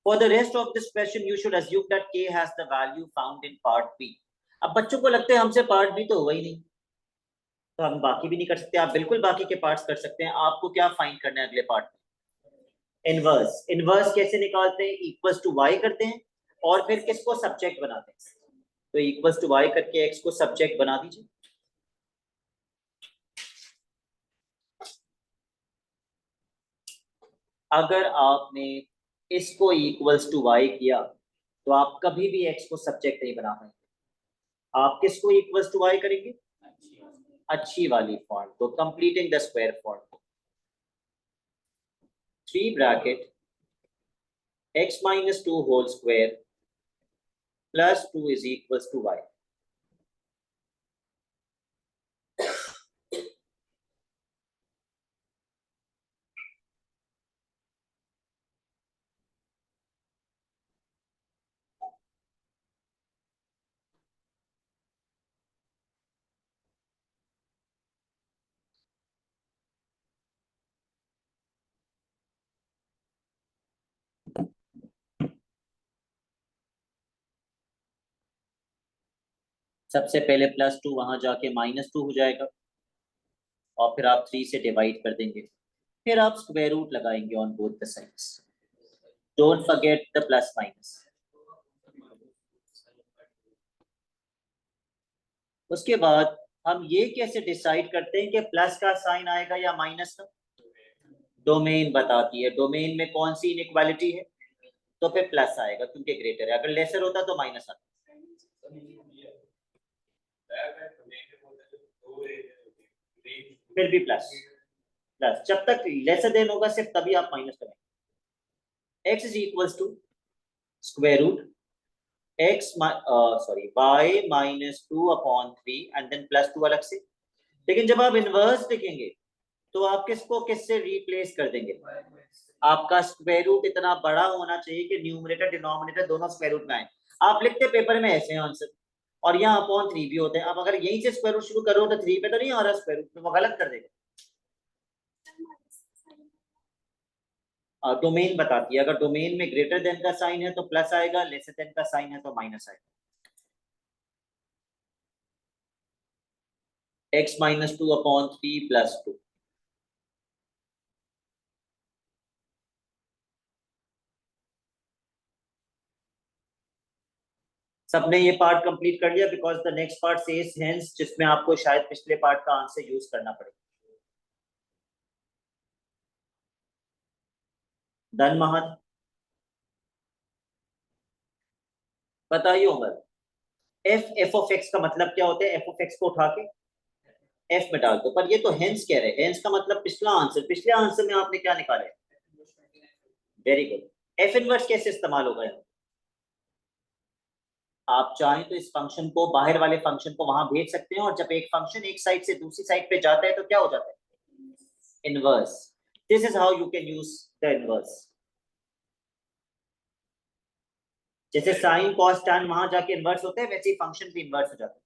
For the rest of this question, you should assume that k has the value found in part B. अब बच्चों को लगता है हमसे पार्ट बी तो हुआ ही नहीं, तो हम बाकी भी नहीं कर सकते। आप बिल्कुल बाकी के पार्ट्स कर सकते हैं। आपको क्या फाइंड करना है अगले पार्ट में? इनवर्स। इनवर्स कैसे निकालते हैं? इक्वल्स टू y करते हैं और फिर किसको सब्जेक्ट बनाते हैं? तो इक्वल्स टू y करके x को सब्जेक्ट बना दीजिए। अगर आपने इसको इक्वल्स टू y किया तो आप कभी भी x को सब्जेक्ट नहीं बना पाएंगे। आप किसको इक्वल्स टू y करेंगे? अच्छी वाली फॉर्म, तो completing the square form, 3 bracket x minus 2 whole square plus 2 is equals to y। सबसे पहले +2 वहां जाके -2 हो जाएगा और फिर आप 3 से डिवाइड कर देंगे, फिर आप स्क्वायर रूट लगाएंगे on both the sides. Don't forget the plus minus. उसके बाद हम ये कैसे डिसाइड करते हैं कि प्लस का साइन आएगा या माइनस का? डोमेन बताती है। डोमेन में कौन सी इनइक्वालिटी है? तो फिर प्लस आएगा क्योंकि ग्रेटर है। अगर लेसर होता तो माइनस आता। फिर भी प्लस प्लस, जब तक लेसर देन होगा सिर्फ तभी आप माइनस करेंगे। x is equals to square root x sorry y -2 upon 3 and then +2 अलग से। लेकिन जब आप इनवर्स लिखेंगे तो आप किसको किससे रिप्लेस कर देंगे? आपका स्क्वायर रूट इतना बड़ा होना चाहिए कि न्यूमरेटर डिनोमिनेटर दोनों स्क्वायर रूट में आए। आप लिखते पेपर में ऐसे आंसर और यहाँ अपॉन 3 भी होते हैं। अब अगर यहीं से स्क्वायर रूट शुरू करो तो 3 पे तो नहीं आ रहा स्क्वायर रूट, वो गलत कर देगा। डोमेन बताती है। अगर डोमेन में ग्रेटर देन का साइन है तो प्लस आएगा, लेसर देन का साइन है तो माइनस आएगा। x -2 upon 3 +2। सबने ये पार्ट कंप्लीट कर लिया? Because the next part says hence, जिसमें आपको शायद पिछले पार्ट का आंसर यूज करना पड़ेगा। डन महन? बताइए उमर। एफ ऑफ एक्स का मतलब क्या होता है? एफ ऑफ एक्स को उठा के एफ में डाल दो। पर ये तो हेंस कह रहे हैं। हेंस का मतलब पिछला आंसर। पिछले आंसर में आपने क्या निकाला है? Very good. एफ इनवर्स कैसे इस्तेमाल होगा? आप चाहें तो इस फंक्शन को, बाहर वाले फंक्शन को वहां भेज सकते हैं और जब एक फंक्शन एक साइड से दूसरी साइड पे जाता है तो क्या हो जाता है? Inverse. This is how you can use the inverse. जैसे साइन कॉस टैन वहां जाके इन्वर्स होते हैं, वैसे ही फंक्शन भी इन्वर्स हो जाता है।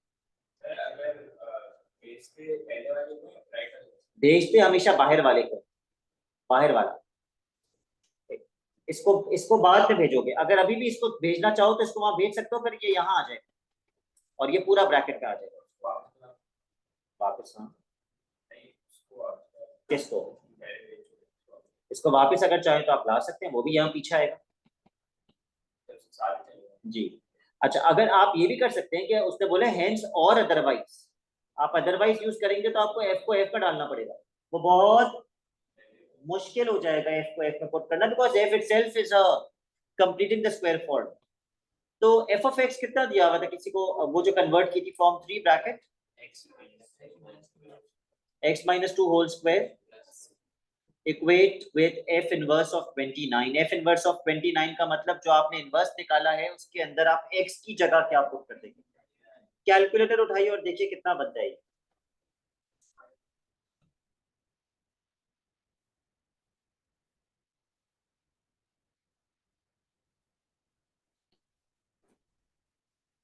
भेजते हमेशा बाहर वाले को, बाहर वाला। इसको बाद में भेजोगे, अगर अभी भी इसको भेजना चाहो तो इसको वहां भेज सकते हो, फिर ये यहाँ आ जाएगा और ये पूरा ब्रैकेट का आ जाएगा वापस। हाँ, किसको? इसको वापस अगर चाहे तो आप ला सकते हैं, वो भी यहाँ पीछे आएगा जी। अच्छा, अगर आप ये भी कर सकते हैं कि उसने बोले हेंस और अदरवाइज, आप अदरवाइज यूज करेंगे तो आपको एफ को एफ का डालना पड़ेगा, वो बहुत मुश्किल हो जाएगा एफ को एफ में पुट करना, because F itself is completing the square form. तो एफ ऑफ एक्स कितना दिया हुआ था किसी को, वो जो कन्वर्ट की थी form 3 bracket x minus 2 whole square equate with f inverse of 29। f inverse of 29 का मतलब जो आपने इनवर्स निकाला है उसके अंदर आप x की जगह क्या पुट कर देंगे। कैलकुलेटर उठाइए और देखिए कितना बनता है।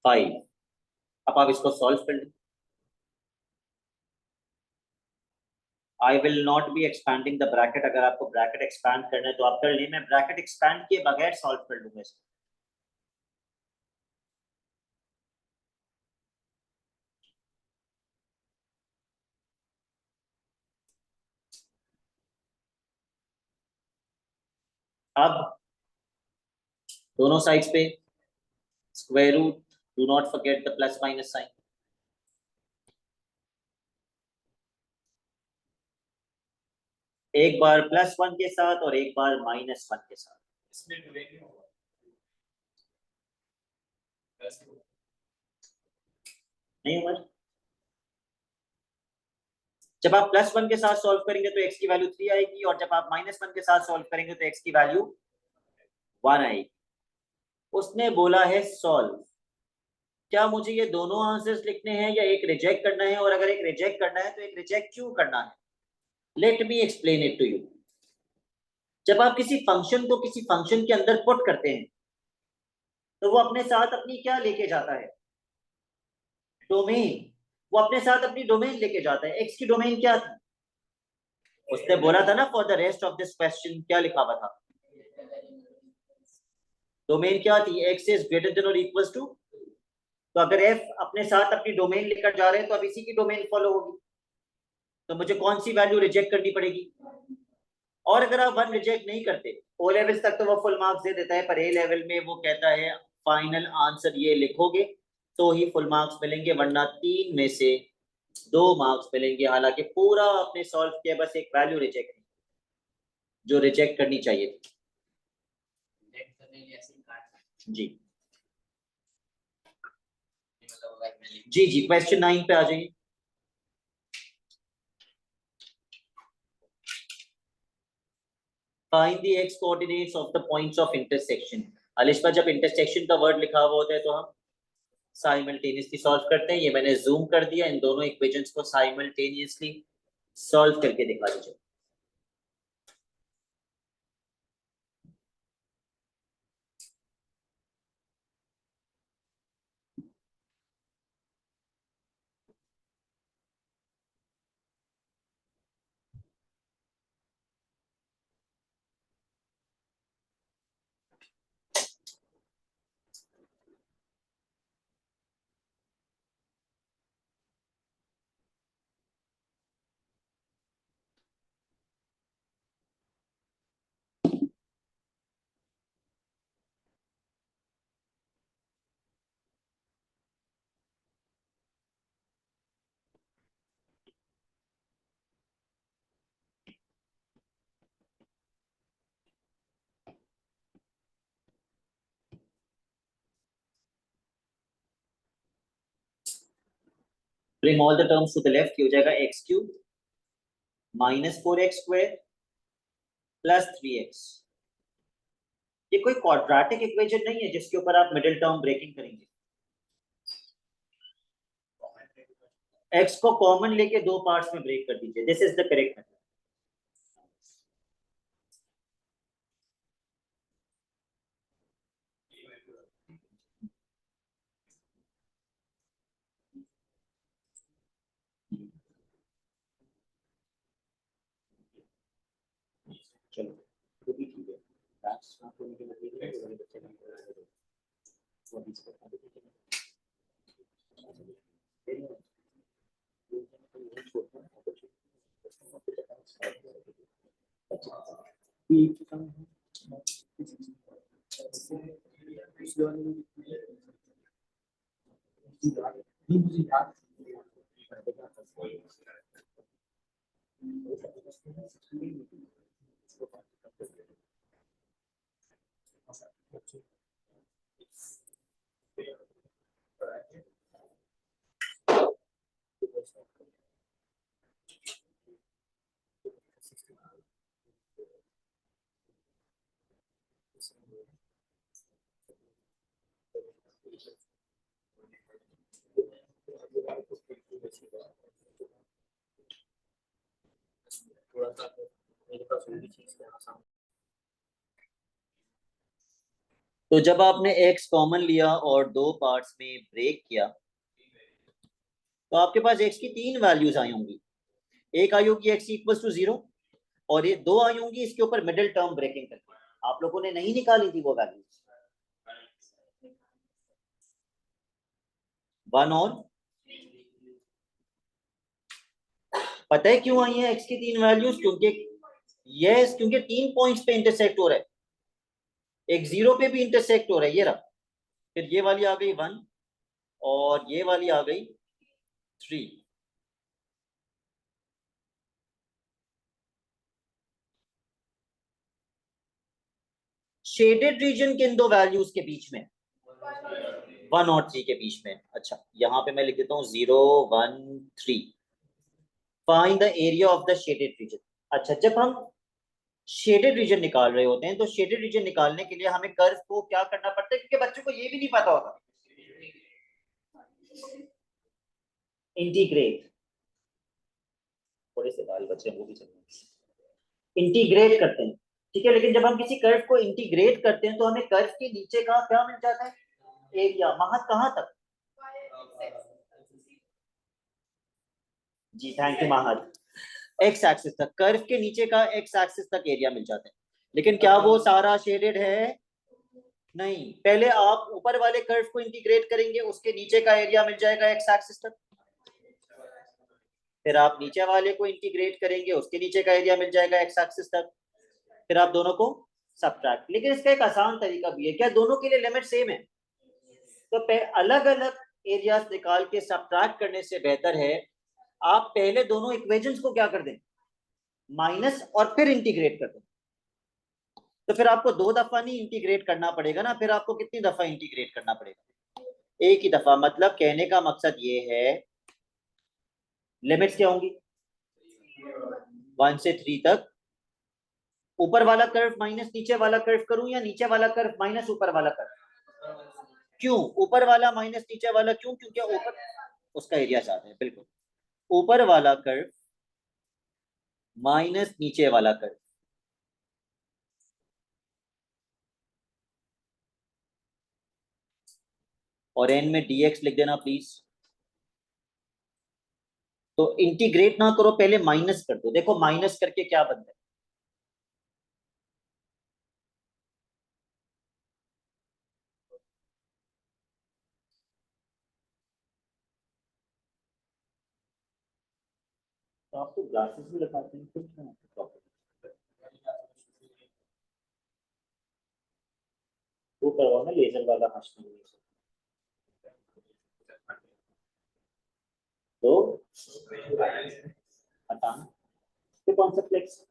फाइव। अब आप इसको सॉल्व कर लें। I will not be expanding the bracket, अगर आपको ब्रैकेट एक्सपैंड करना है तो आप कर लें, मैं ब्रैकेट एक्सपैंड किए बगैर सॉल्व कर लूंगा इसको। अब दोनों साइड्स पे square root, do not forget the plus minus sign. एक बार +1 के साथ और एक बार -1 के साथ। नहीं हुआ। जब आप +1 के साथ सॉल्व करेंगे तो x की वैल्यू 3 आएगी, और जब आप -1 के साथ सॉल्व करेंगे तो x की वैल्यू 1 आएगी। उसने बोला है सॉल्व। क्या मुझे ये दोनों आंसर्स लिखने हैं या एक रिजेक्ट करना है, और अगर एक रिजेक्ट करना है तो एक रिजेक्ट क्यों करना है? Let me explain it to you. जब आप किसी फंक्शन को किसी फंक्शन के अंदर पुट करते हैं तो वो अपने साथ अपनी क्या लेके जाता है? डोमेन। वो अपने साथ अपनी डोमेन लेके जाता है। एक्स की डोमेन क्या थी? उसने बोला था ना for the rest of this question, क्या लिखा हुआ था? डोमेन क्या थी? एक्स इज ग्रेटर देन और इक्वल टू। तो अगर एफ अपने साथ अपनी डोमेन लेकर जा रहे हैं तो अब इसी की डोमेन फॉलो होगी, तो मुझे कौन सी वैल्यू रिजेक्ट करनी पड़ेगी? और अगर आप 1 रिजेक्ट नहीं करते, ओ लेवल तक तो वो फुल मार्क्स दे देता है, पर ए लेवल में वो कहता है फाइनल आंसर ये लिखोगे तो ही फुल मार्क्स मिलेंगे, वरना 3 में से 2 मार्क्स मिलेंगे। हालांकि पूरा आपने सॉल्व किया, बस एक वैल्यू रिजेक्ट जो रिजेक्ट करनी चाहिए थी जी। जी जी, क्वेश्चन 9 पे आ जाइए। Find the x coordinates of the points of intersection। Alisha, जब इंटरसेक्शन का वर्ड लिखा हुआ होता है तो हम साइमल्टेनियसली सॉल्व करते हैं। ये मैंने जूम कर दिया, इन दोनों इक्वेशंस को साइमल्टेनियसली सॉल्व करके दिखा दीजिए। Bring all the terms to the left, हो जाएगा x क्यूब -4x² + 3x। ये कोई क्वाड्रेटिक इक्वेशन नहीं है जिसके ऊपर आप मिडिल टर्म ब्रेकिंग करेंगे। x को कॉमन लेके 2 पार्ट्स में ब्रेक कर दीजिए, this is the correct method. चलो तो भी ठीक है। That's not going to be material, वो बच्चे का वो भी इसको तो जब आपने x कॉमन लिया और दो पार्ट्स में ब्रेक किया तो आपके पास x की तीन वैल्यूज आई होंगी। एक आई होगी x इक्वल टू 0 और ये दो आई होंगी इसके ऊपर मिडिल टर्म ब्रेकिंग करके। आप लोगों ने नहीं निकाली थी वो वैल्यूज, 1 और पता है क्यों आई है x की तीन वैल्यूज? क्योंकि तीन पॉइंट्स पे इंटरसेक्ट हो रहा है, एक 0 पे भी इंटरसेक्ट हो रहा है, ये रहा। फिर ये वाली आ गई 1 और ये वाली आ गई 3। शेडेड रीजन किन दो वैल्यूज के बीच में? 1 और 3 के बीच में। अच्छा यहां पे मैं लिख देता हूं 0 1 3। Find the area of the shaded region. अच्छा जब हम शेडेड रीजन निकाल रहे होते हैं तो शेडेड रीजन निकालने के लिए हमें कर्व को क्या करना पड़ता है, क्योंकि बच्चों को ये भी नहीं पता होता। इंटीग्रेट, थोड़े से बाल बच्चे वो भी चलते इंटीग्रेट करते हैं, ठीक है। लेकिन जब हम किसी कर्व को इंटीग्रेट करते हैं तो हमें कर्व के नीचे का क्या मिल जाता है? एरिया। महत कहां तक? जी थैंक यू महत। एक्स एक्सिस तक, कर्व के नीचे का एक्स एक्सिस तक एरिया मिल जाता है। लेकिन क्या वो सारा शेडेड है? नहीं। पहले आप ऊपर वाले कर्व को इंटीग्रेट करेंगे, उसके नीचे का एरिया मिल जाएगा एक्स एक्सिस तक। फिर आप नीचे वाले को इंटीग्रेट करेंगे, उसके नीचे का एरिया मिल जाएगा एक्स एक्सिस तक। फिर आप दोनों को सब्ट्रैक्ट। लेकिन इसका एक आसान तरीका भी है। क्या दोनों के लिए लिमिट सेम है? तो अलग अलग एरियाज निकाल के सब्ट्रैक्ट करने से बेहतर है आप पहले दोनों इक्वेशंस को क्या कर दें, माइनस, और फिर इंटीग्रेट कर दें। तो फिर आपको दो दफा नहीं इंटीग्रेट करना पड़ेगा ना, फिर आपको कितनी दफा इंटीग्रेट करना पड़ेगा? एक ही दफा। मतलब कहने का मकसद ये है, लिमिट्स क्या होंगी? 1 से 3 तक। ऊपर वाला कर्व माइनस नीचे वाला कर्व करूं या नीचे वाला कर्व माइनस ऊपर वाला कर्व? क्यों ऊपर वाला माइनस नीचे वाला? क्यों? क्योंकि ऊपर उसका एरिया ज्यादा है। बिल्कुल, ऊपर वाला कर्व माइनस नीचे वाला कर्व। और एन में dx लिख देना प्लीज। तो इंटीग्रेट ना करो, पहले माइनस कर दो। देखो माइनस करके क्या बनता है? तो आप तो ग्लासेस भी लगाते हैं, कुछ ना वो करवाओ ना लेजर वाला मशीन। तो हटाना तो कौन सा flex?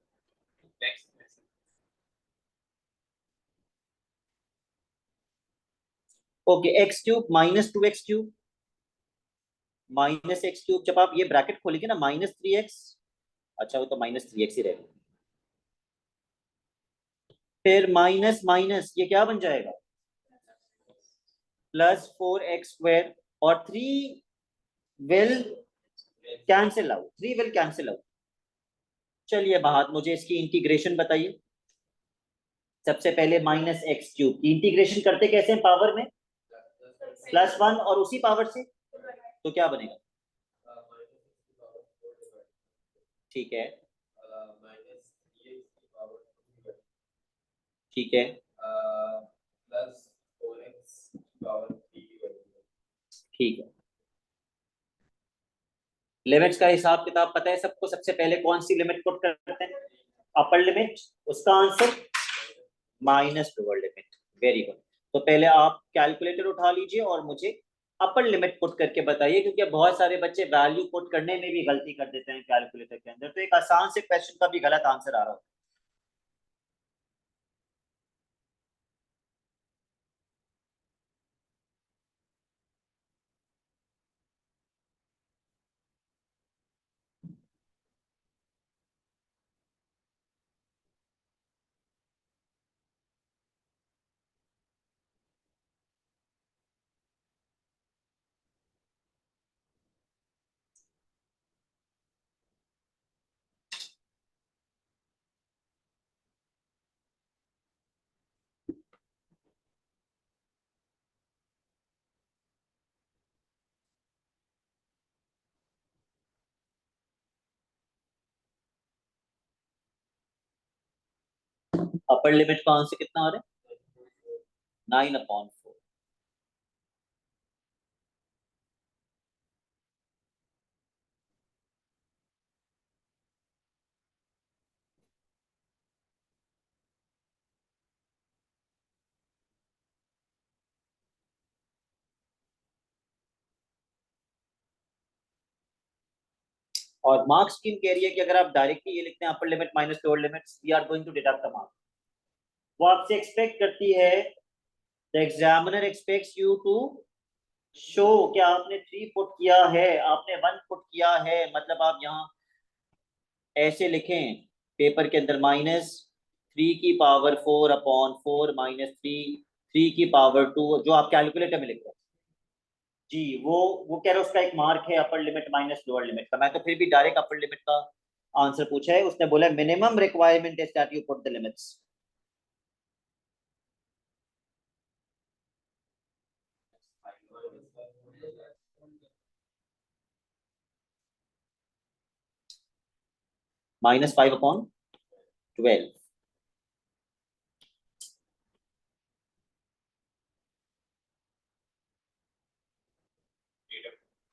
Okay, x cube minus 2x cube minus x cube. जब आप ये ब्रैकेट खोलेंगे ना, -3x। अच्छा वो तो -3x ही रहेगा। फिर माइनस माइनस ये क्या बन जाएगा? +4x² और 3 will cancel out, 3 will cancel out. चलिए बात, मुझे इसकी इंटीग्रेशन बताइए। सबसे पहले -x³ की इंटीग्रेशन करते कैसे हैं? पावर में +1 और उसी पावर से, तो क्या बनेगा? ठीक है, माइनस 3x की पावर 2 ठीक है, प्लस 4x की पावर 3 ठीक है। लिमिट्स का हिसाब किताब पता है सबको? सबसे पहले कौन सी लिमिट पुट करते हैं? अपर लिमिट, उसका answer minus lower limit. Very good. तो पहले आप कैलकुलेटर उठा लीजिए और मुझे अपर लिमिट पुट करके बताइए, क्योंकि बहुत सारे बच्चे वैल्यू पुट करने में भी गलती कर देते हैं कैलकुलेटर के अंदर, तो एक आसान से क्वेश्चन का भी गलत आंसर आ रहा है। अपर लिमिट का आंसर कितना आ रहा है? 9/4। और मार्क्स स्कीम कह रही है कि अगर आप डायरेक्टली ये लिखते हैं upper limit minus lower limits, we are going to deduct the marks. वो आपसे एक्सपेक्ट करती है, the examiner expects you to show क्या आपने 3 पुट किया है, आपने 1 पुट किया है, मतलब आप यहाँ ऐसे लिखें पेपर के अंदर -3 की पावर 4/4 -3 की पावर 2, जो आप कैलकुलेटर में लिख रहे हैं। जी, वो कह रहे हैं उसका एक मार्क है अपर लिमिट माइनस लोअर लिमिट का। मैं तो फिर भी डायरेक्ट अपर लिमिट का आंसर पूछा है, उसने बोला minimum requirement is that you put the limits. -5/12।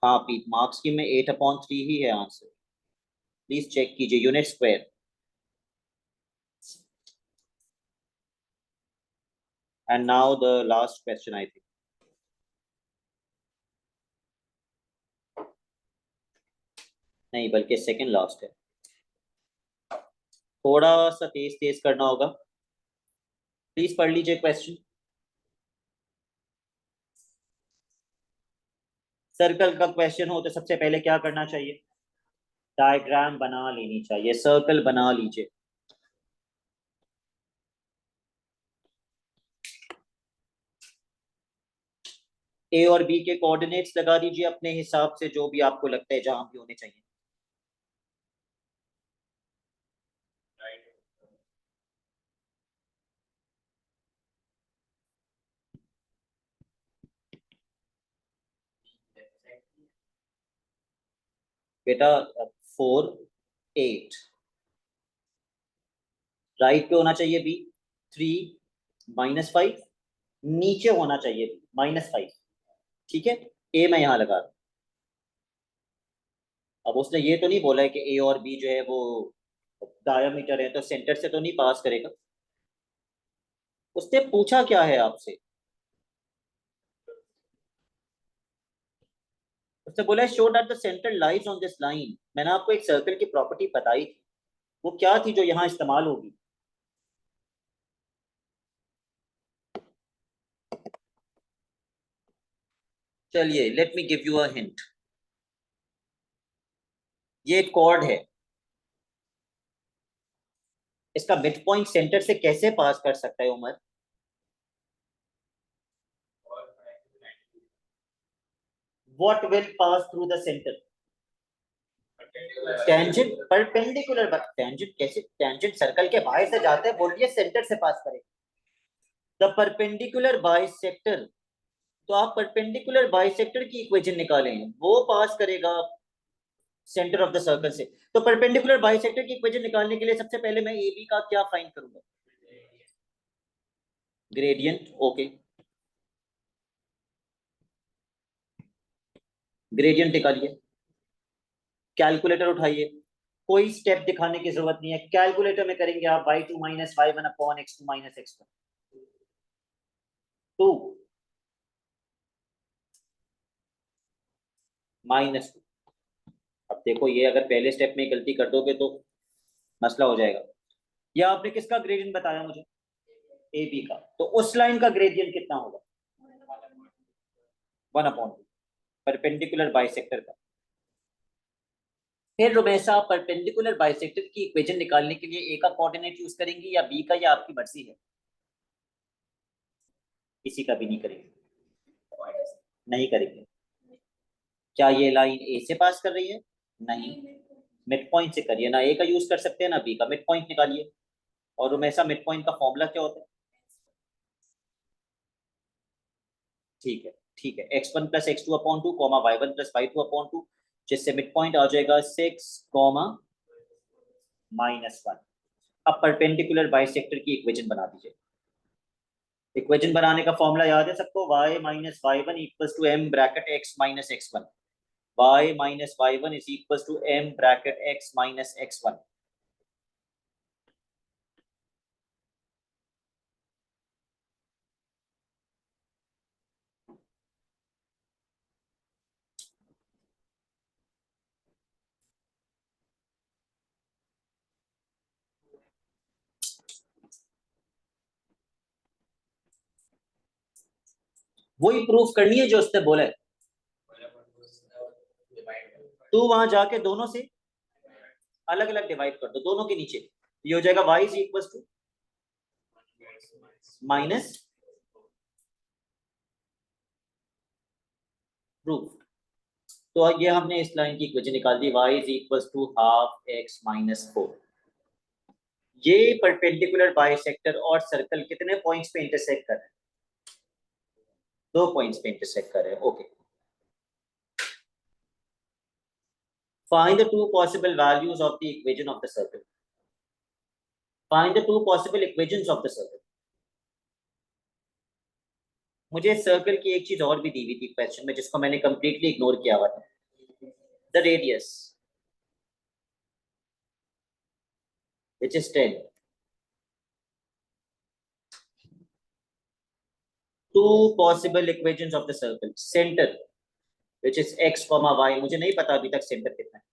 हाँ पीट, मार्क्स की में 8/3 ही है आंसर। प्लीज चेक कीजिए unit square. And now the last question I think. नहीं, बल्कि सेकंड लास्ट है। थोड़ा सा तेज तेज करना होगा। प्लीज पढ़ लीजिए क्वेश्चन। सर्कल का क्वेश्चन हो तो सबसे पहले क्या करना चाहिए? डायग्राम बना लेनी चाहिए, सर्कल बना लीजिए। ए और बी के कोऑर्डिनेट्स लगा दीजिए अपने हिसाब से, जो भी आपको लगता है जहां भी होने चाहिए। बेटा 4 8 राइट पे होना चाहिए बी। 3 -5 नीचे होना चाहिए बी -5। ठीक है, ए मैं यहां लगा रहा हूं। अब उसने ये तो नहीं बोला है कि ए और बी जो है वो डायमीटर है, तो सेंटर से तो नहीं पास करेगा। उसने पूछा क्या है आपसे? उसने बोला show that the centre lies on this line. मैंने आपको एक सर्कल की प्रॉपर्टी बताई थी, वो क्या थी जो यहाँ इस्तेमाल होगी? चलिए let me give you a hint. ये एक कॉर्ड है, इसका मिड पॉइंट सेंटर से कैसे पास कर सकता है Umar? What will pass through the centre? Tangent perpendicular. Tangent कैसे? टेंजेंट सर्कल के बाहर से जाते हैं, बोलिए सेंटर से पास करेगा। The perpendicular bisector. तो आप परपेंडिकुलर बाइसेक्टर की इक्वेशन निकालें, वो पास करेगा सेंटर ऑफ द सर्कल से। तो परपेंडिकुलर बाइसेक्टर की इक्वेशन निकालने के लिए सबसे पहले मैं ए बी का क्या फाइंड करूंगा? ग्रेडियंट। ओके, ग्रेडियंट निकालिए, कैलकुलेटर उठाइए, कोई स्टेप दिखाने की जरूरत नहीं है, कैलकुलेटर में करेंगे आप y2 minus y1 upon x2 minus x1 2 -2। अब देखो ये अगर पहले स्टेप में गलती कर दोगे तो मसला हो जाएगा। या आपने किसका ग्रेडियंट बताया मुझे? ए बी का। तो उस लाइन का ग्रेडियंट कितना होगा? 1/2 परपेंडिकुलर बाइसेक्टर का। फिर रुमेसा परपेंडिकुलर बाइसेक्टर की इक्वेशन निकालने के लिए ए का कोऑर्डिनेट यूज करेंगी या बी का, या आपकी मर्जी है? किसी का भी नहीं करेंगे, नहीं करेंगे। क्या ये लाइन ए से पास कर रही है? नहीं, मिड पॉइंट से करिए ना, ए का यूज कर सकते हैं ना बी का। मिड पॉइंट निकालिए। और रुमेसा मिड पॉइंट का फॉर्मूला क्या होता है? ठीक है, ठीक है, x1 plus x2 upon 2 comma y1 plus y2 upon 2, जिससे मिड पॉइंट आ जाएगा 6 कॉमा -1। अब परपेंडिकुलर बाइसेक्टर की इक्वेशन बना दीजिए। इक्वेशन बनाने का फॉर्मूला याद है सबको? y minus y1 equals to m bracket x minus x1। y minus y1 is equals to m bracket x minus x1। वही प्रूफ करनी है जो उसने बोला है। तो वहां जाके दोनों से अलग अलग डिवाइड कर दो, दोनों के नीचे। ये हो जाएगा y is equal to minus proof. तो ये हमने इस लाइन की इक्वेशन निकाल दी, y is equal to half x minus 4। ये परपेंडिकुलर बाइसेक्टर और सर्कल कितने पॉइंट्स पे इंटरसेक्ट कर रहे हैं? 2 पॉइंट्स पे इंटरसेक्ट कर रहे हैं। Okay, find the two possible values of the equation of the circle. Find the two possible equations of the circle. मुझे सर्कल की एक चीज और भी दी हुई थी क्वेश्चन में, जिसको मैंने कंप्लीटली इग्नोर किया हुआ था। The radius which is 10। two possible equations of the circle। center which is x, y। मुझे नहीं पता अभी तक सेंटर कितना है,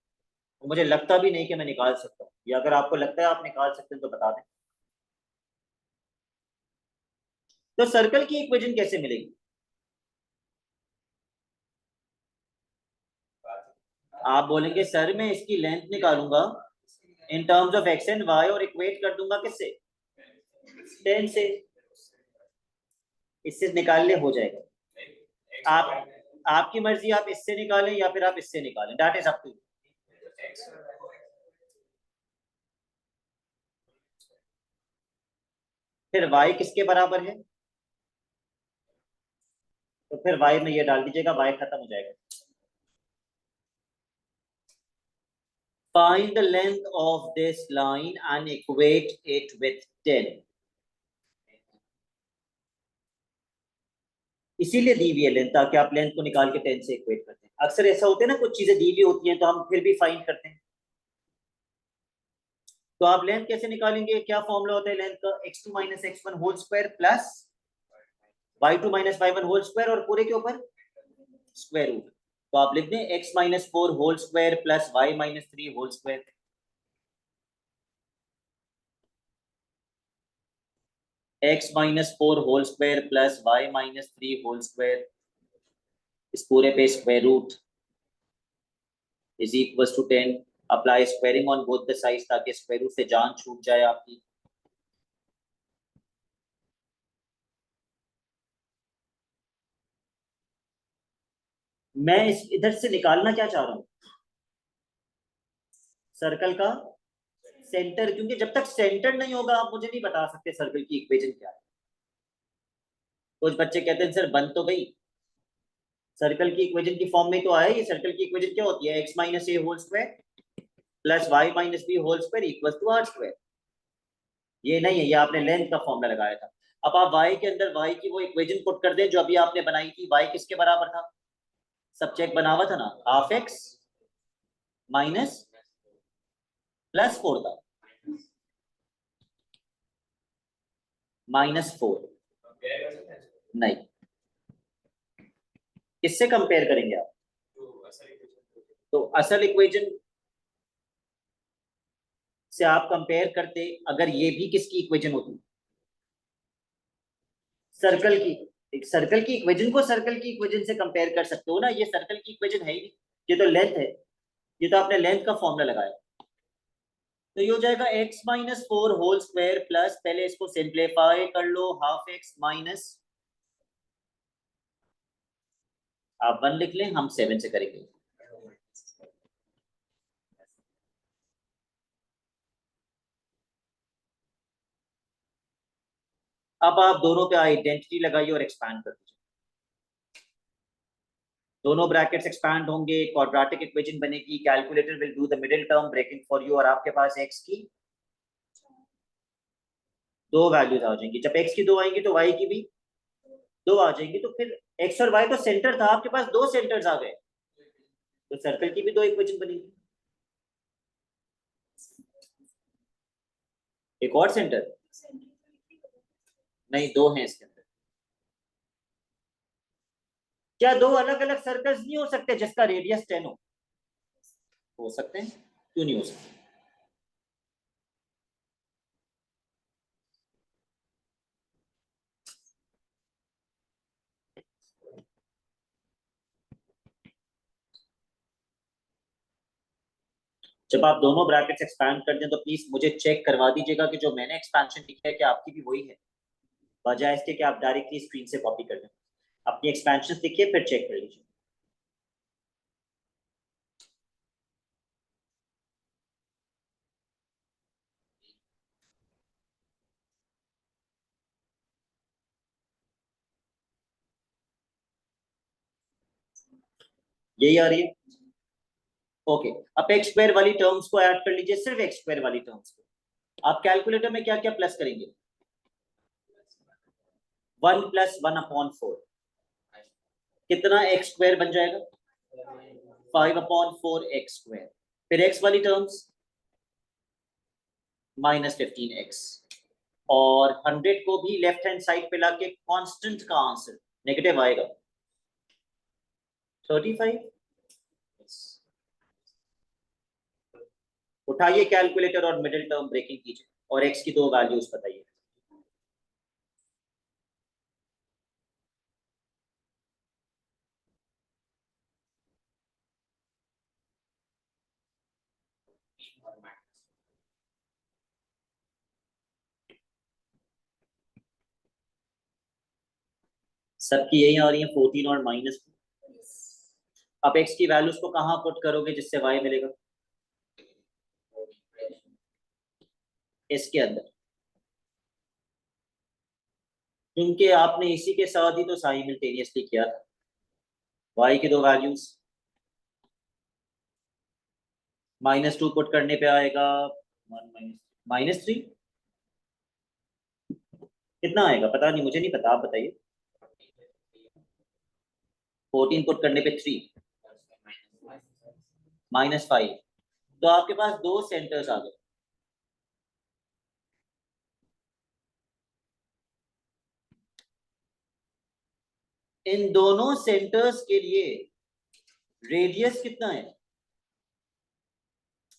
तो मुझे लगता भी नहीं कि मैं निकाल सकता हूँ, या अगर आपको लगता है आप निकाल सकते हैं तो बता दें। तो सर्कल की इक्वेशन कैसे मिलेगी? आप बोलेंगे सर मैं इसकी लेंथ निकालूंगा in terms of x and y और इक्वेट कर दूंगा किससे? 10 से। इससे निकालने हो जाएगा। आप, आपकी मर्जी, आप इससे निकालें या फिर आप इससे निकालें, दैट इज अप टू। फिर y किसके बराबर है? तो फिर y में ये डाल दीजिएगा, y खत्म हो जाएगा। Find the length of this line and equate it with 10। इसीलिए दी हुई है लेंथ, ताकि आप लेंथ को निकाल के 10 से इक्वेट करते हैं। अक्सर ऐसा होता है ना, कुछ चीजें दी हुई होती हैं तो हम फिर भी फाइंड करते हैं। तो आप लेंथ कैसे निकालेंगे? क्या फॉर्मूला होता है लेंथ का? x2 minus x1 whole square plus y2 minus y1 whole square और पूरे के ऊपर स्क्वायर रूट। तो आप लिख दें x minus 4 whole square plus y minus 3 whole square. x minus 4 whole square plus y minus 3 whole square, इस पूरे पे square root is equal to 10। Apply squaring on both the sides ताकि square root से जान छूट जाए आपकी। मैं इस इधर से निकालना क्या चाह रहा हूं? सर्कल का सेंटर, क्योंकि जब तक सेंटर नहीं होगा आप मुझे नहीं बता सकते सर्कल की इक्वेशन क्या है। कुछ बच्चे कहते हैं सर बन तो गई, सर्कल की इक्वेशन की फॉर्म में तो आया। ये सर्कल की इक्वेशन क्या होती है? X minus a whole square plus y minus b whole square equal to r square. ये नहीं है, ये आपने लेंथ का फॉर्मूला लगाया था। अब आप y के अंदर y की वो इक्वेशन पुट कर दें जो अभी आपने बनाई थी। y किसके बराबर था? सब चेक बना हुआ था ना, हाफ एक्स माइनस प्लस 4 था, -4। नहीं, किससे कंपेयर करेंगे आप? तो असल इक्वेशन से आप कंपेयर करते अगर ये भी किसकी इक्वेशन होती? सर्कल की। एक सर्कल की इक्वेशन को सर्कल की इक्वेशन से कंपेयर कर सकते हो ना। ये सर्कल की इक्वेशन है ही नहीं, ये तो लेंथ है। ये तो आपने लेंथ का फॉर्मूला लगाया। तो ये हो जाएगा x minus 4 whole square plus, पहले इसको सिंप्लीफाई कर लो, हाफ एक्स माइनस, आप 1 लिख लें, हम 7 से करेंगे। अब आप दोनों पे आइडेंटिटी लगाइए और एक्सपैंड कर दीजिए। दोनों ब्रैकेट्स एक्सपैंड होंगे, क्वाड्रेटिक इक्वेशन बनेगी। Calculator will do the middle term breaking for you, और आपके पास x की 2 वैल्यूज आ जाएंगी। जब x की 2 आएंगी तो y की भी 2 आ जाएंगी। तो फिर x और y तो सेंटर था, आपके पास 2 सेंटर्स आ गए, तो सर्कल की भी 2 इक्वेशन बनेगी। एक और सेंटर नहीं, 2 हैं इसके अंदर। क्या 2 अलग अलग सर्कल्स नहीं हो सकते जिसका रेडियस 10 हो सकते हैं, क्यों नहीं हो सकते? जब आप दोनों ब्रैकेट्स एक्सपैंड कर दें तो प्लीज मुझे चेक करवा दीजिएगा कि जो मैंने एक्सपेंशन लिखा है कि आपकी भी वही है, बजाय इसके कि आप डायरेक्टली स्क्रीन से कॉपी कर दें। अपनी एक्सपेंशन लिखिए, फिर चेक कर लीजिए। यही आ रही है? ओके। अब एक्स स्क्वायर वाली टर्म्स को ऐड कर लीजिए, सिर्फ एक्स स्क्वायर वाली टर्म्स को। आप कैलकुलेटर में क्या क्या प्लस करेंगे? 1 प्लस 1/4 कितना एक्स स्क्वायर बन जाएगा? 5/4 एक्स स्क्वायर। फिर एक्स वाली टर्म्स -15x, और 100 को भी लेफ्ट हैंड साइड पे लाके कांस्टेंट का आंसर नेगेटिव आएगा 35। उठाइए कैलकुलेटर और मिडिल टर्म ब्रेकिंग कीजिए और x की 2 वैल्यूज बताइए। सबकी यही आ रही है, 14 और -2। अब x की वैल्यूज को कहां पुट करोगे जिससे y मिलेगा? इसके अंदर, क्योंकि आपने इसी के साथ ही तो साइमल्टेनियसली किया था। y की 2 वैल्यूज, -2 पुट करने पे आएगा 1 -3। कितना आएगा पता नहीं, मुझे नहीं पता, आप बताइए। 14 पुट करने पे 3, -5। तो आपके पास 2 सेंटर्स आ गए। इन दोनों सेंटर्स के लिए रेडियस कितना है?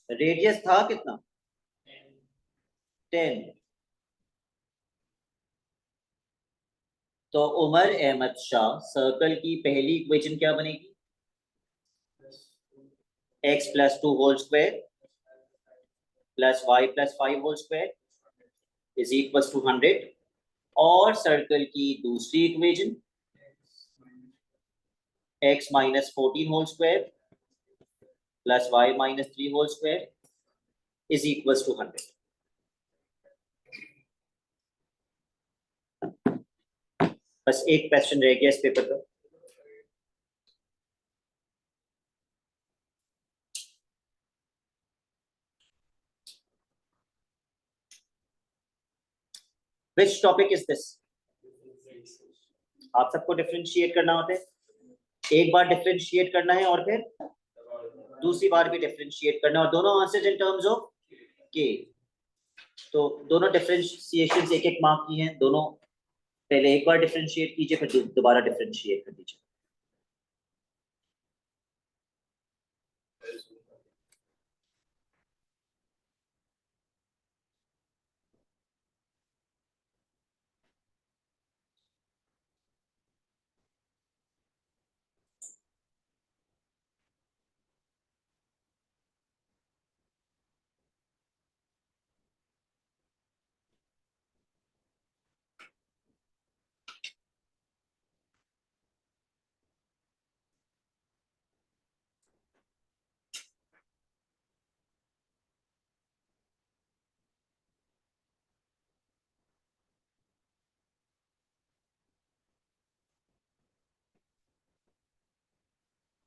रेडियस था कितना? 10। तो उमर अहमद शाह सर्कल की पहली इक्वेशन क्या बनेगी? x plus 2 whole square plus y plus 5 whole square is equal to 100। और सर्कल की दूसरी equation x minus 14 whole square plus y minus 3 whole square is equal to 100। बस एक क्वेश्चन रह गया इस पेपर का। Which topic is this? आप सबको डिफरेंशिएट करना होता है, एक बार डिफरेंशिएट करना है और फिर दूसरी बार भी डिफरेंशिएट करना है, और दोनों आंसर्स इन टर्म्स ऑफ के। तो दोनों डिफरेंशिएशन एक एक मार्क की हैं, दोनों पहले एक बार डिफरेंशिएट कीजिए फिर दोबारा डिफरेंशिएट कर दीजिए।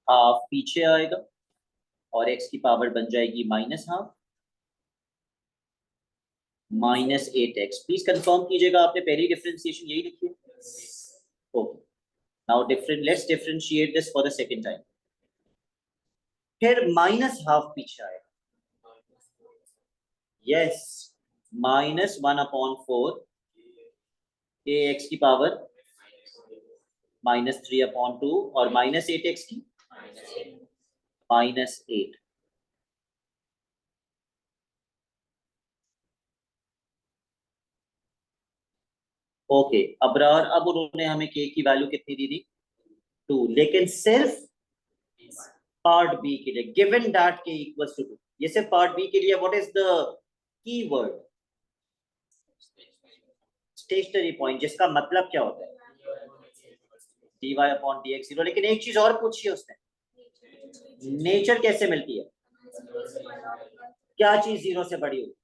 हाफ पीछे आएगा और x की पावर बन जाएगी -12 -8x। प्लीज कंफर्म कीजिएगा, आपने पहली डिफरेंशिएशन यही लिखी है? Okay, now let's differentiate this for the second time. फिर -12 पीछे आएगा, यस, -1/4 ax की पावर -3/2 और -8x की -8। ओके अबरार, अब उन्होंने हमें k की वैल्यू कितनी दी थी? 2, लेकिन सिर्फ पार्ट बी के लिए, given that k equals to 2। ये सिर्फ पार्ट बी के लिए। What is the keyword? Stationary point, जिसका मतलब क्या होता है? dy/dx 0। लेकिन एक चीज और पूछी है उसने, नेचर कैसे मिलती है? क्या चीज जीरो से बड़ी होगी?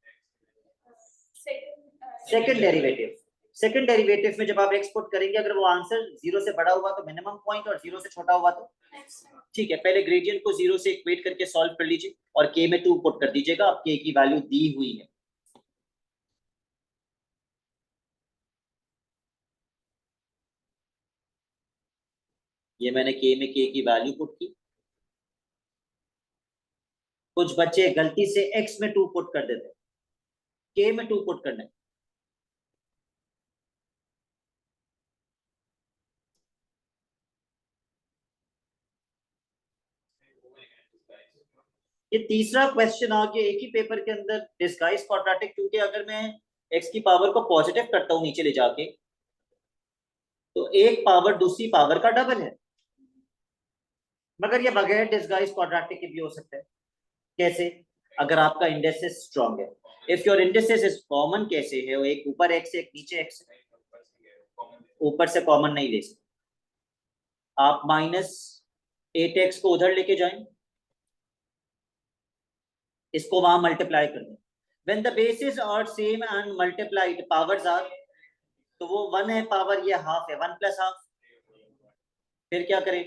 Second derivative. सेकंड डेरिवेटिव में जब आप एक्स पुट करेंगे, अगर वो आंसर जीरो से बड़ा हुआ तो मिनिमम पॉइंट, और जीरो से छोटा हुआ तो ठीक है। पहले ग्रेडियंट को जीरो से इक्वेट करके सॉल्व कर लीजिए और के में 2 पुट कर दीजिएगा। अब के की वैल्यू दी हुई है, ये मैंने के में के की वैल्यू पुट की। कुछ बच्चे गलती से एक्स में 2 पुट कर देते हैं, के में 2 पुट करना है। ये तीसरा क्वेश्चन आ गया एक ही पेपर के अंदर, डिस्गाइज क्वाड्रेटिक। क्योंकि अगर मैं एक्स की पावर को पॉजिटिव करता हूं नीचे ले जाके, तो एक पावर दूसरी पावर का डबल है। मगर ये बगैर डिस्गाइज क्वाड्रेटिक के भी हो सकता है। कैसे? अगर आपका इंडेक्सेस स्ट्रांग है, if your indexes is common, कैसे है? एक ऊपर एक्स एक नीचे एक्स, ऊपर से कॉमन नहीं ले सकते आप। -8x को उधर लेके जाएं, इसको वहां मल्टीप्लाई कर दें। When the basis are same and multiplied powers are, तो वो 1 है पावर, ये हाफ है, 1 + हाफ। फिर क्या करें?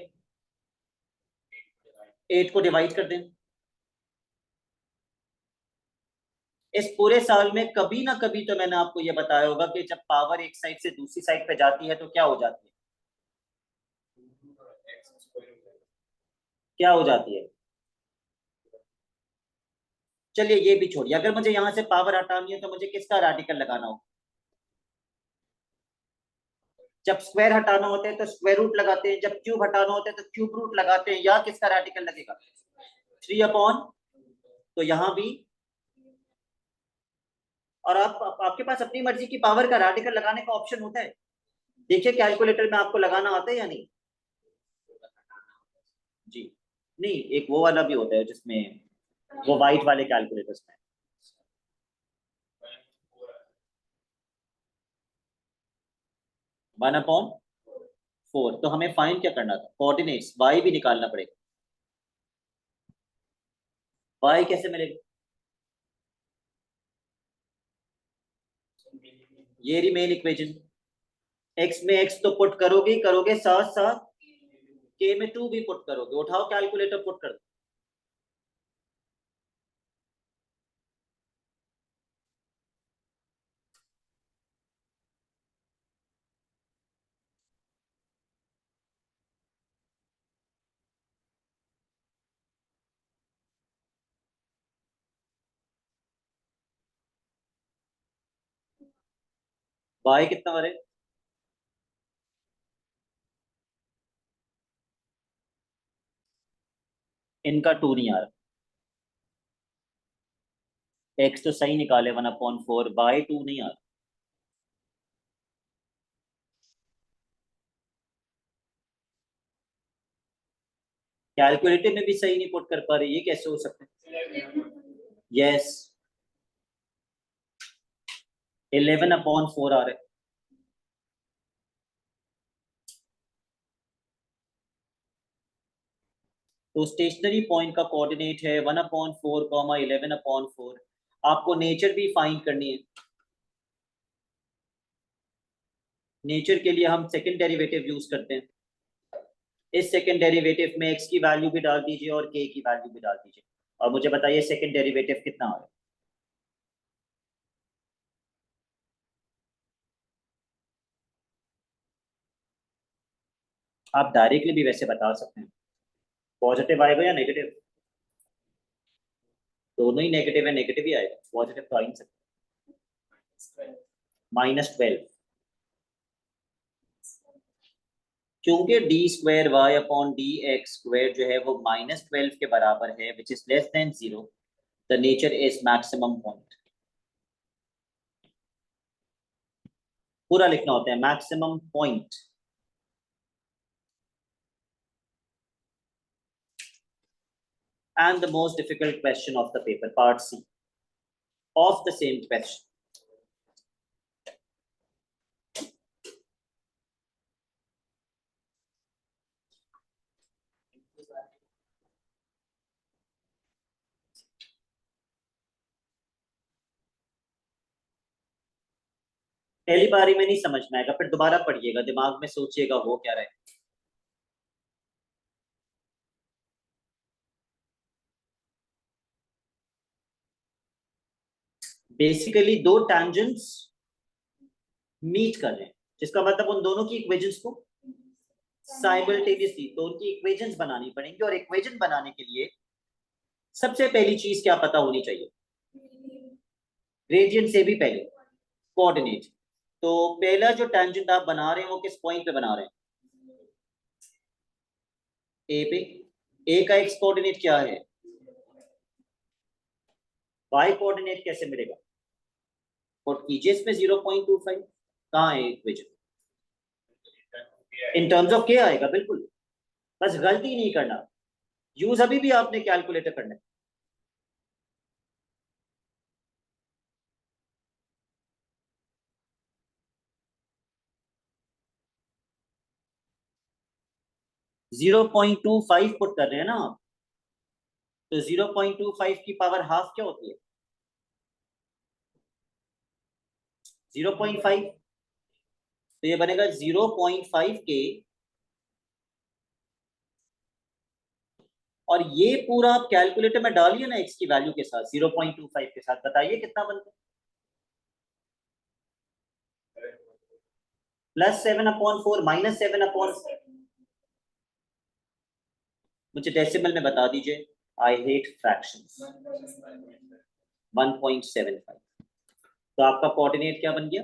8 को डिवाइड कर दें। इस पूरे साल में कभी ना कभी तो मैंने आपको यह बताया होगा कि जब पावर एक साइड से दूसरी साइड पे जाती है तो क्या हो जाती है? क्या हो जाती है? चलिए ये भी छोड़िए, अगर मुझे यहां से पावर हटानी है तो मुझे किसका रेडिकल लगाना होगा? जब स्क्वायर हटाना होता है तो स्क्वायर रूट लगाते हैं, जब क्यूब हटाना होता है तो क्यूब रूट लगाते हैं। या किसका रेडिकल लगेगा? 3/, तो यहां भी। और आपके पास अपनी मर्जी की पावर का रेडिकल लगाने का ऑप्शन होता है। देखिए कैलकुलेटर में आपको लगाना आता है या नहीं? जी नहीं, एक वो वाला भी होता है जिसमें वो वाइट वाले कैलकुलेटर्स में 1/4। तो हमें फाइंड क्या करना था? कोऑर्डिनेट्स, y भी निकालना पड़ेगा। y कैसे मिलेगा? ये रही मेन इक्वेशन। x में x तो पुट करोगे करोगे, साथ साथ k में 2 भी पुट करोगे। उठाओ कैलकुलेटर, पुट कर दो। y कितना आ रहा है? इनका 2 नहीं आ रहा। x तो सही निकाले 1/4, y 2 नहीं आ रहा। कैलकुलेटर में भी सही नहीं पुट कर पा रहे, ये कैसे हो सकता है? यस, 11/4 आ रहा है। तो स्टेशनरी पॉइंट का कोऑर्डिनेट है 1/4, 11/4। आपको नेचर भी फाइंड करनी है। नेचर के लिए हम सेकंड डेरिवेटिव यूज करते हैं। इस सेकंड डेरिवेटिव में x की वैल्यू भी डाल दीजिए और k की वैल्यू भी डाल दीजिए, और मुझे बताइए सेकंड डेरिवेटिव कितना आ रहा है। आप डायरेक्टली भी वैसे बता सकते हैं। पॉजिटिव आएगा या नेगेटिव? दोनों ही नेगेटिव है, नेगेटिव ही आएगा, पॉजिटिव तो आ ही नहीं सकता। -12, क्योंकि d² y/dx² जो है वो -12 के बराबर है, which is less than 0, the nature is maximum point. पूरा लिखना होता है maximum point. And the most difficult question of the paper, part C of the same question. पहली बारी में नहीं समझ में आएगा, फिर दोबारा पढ़िएगा, दिमाग में सोचिएगा हो क्या रहा है। बेसिकली दो टैंजेंट्स मीट कर रहे हैं, जिसका मतलब उन दोनों की इक्वेशंस को साइमल्टेनियसली, तो उनकी इक्वेशंस बनानी पड़ेंगी, और इक्वेशन बनाने के लिए सबसे पहली चीज क्या पता होनी चाहिए? ग्रेडियंट से भी पहले कोऑर्डिनेट। तो पहला जो टैंजेंट आप बना रहे हैं वो किस पॉइंट पे बना रहे हैं? ए पे। ए का एक्स कोऑर्डिनेट क्या है? वाई कोऑर्डिनेट कैसे मिलेगा? और कीजिए इसमें 0.25 कहाँ है इक्वेशन? इन टर्म्स ऑफ के आएगा, बिल्कुल। बस गलती नहीं करना, यूज अभी भी आपने कैलकुलेटर करना है। Zero point two five put कर रहे हैं ना आप, तो 0.25 की पावर हाफ क्या होती है? 0.5, तो ये बनेगा 0.5 के, और ये पूरा आप कैलकुलेटर में डालिए ना x की वैल्यू के साथ 0.25 के साथ, बताइए कितना बनता है? +7/4 -7/, मुझे डेसिमल में बता दीजिए, आई हेट फ्रैक्शंस। 1.75, तो आपका कोऑर्डिनेट क्या बन गया?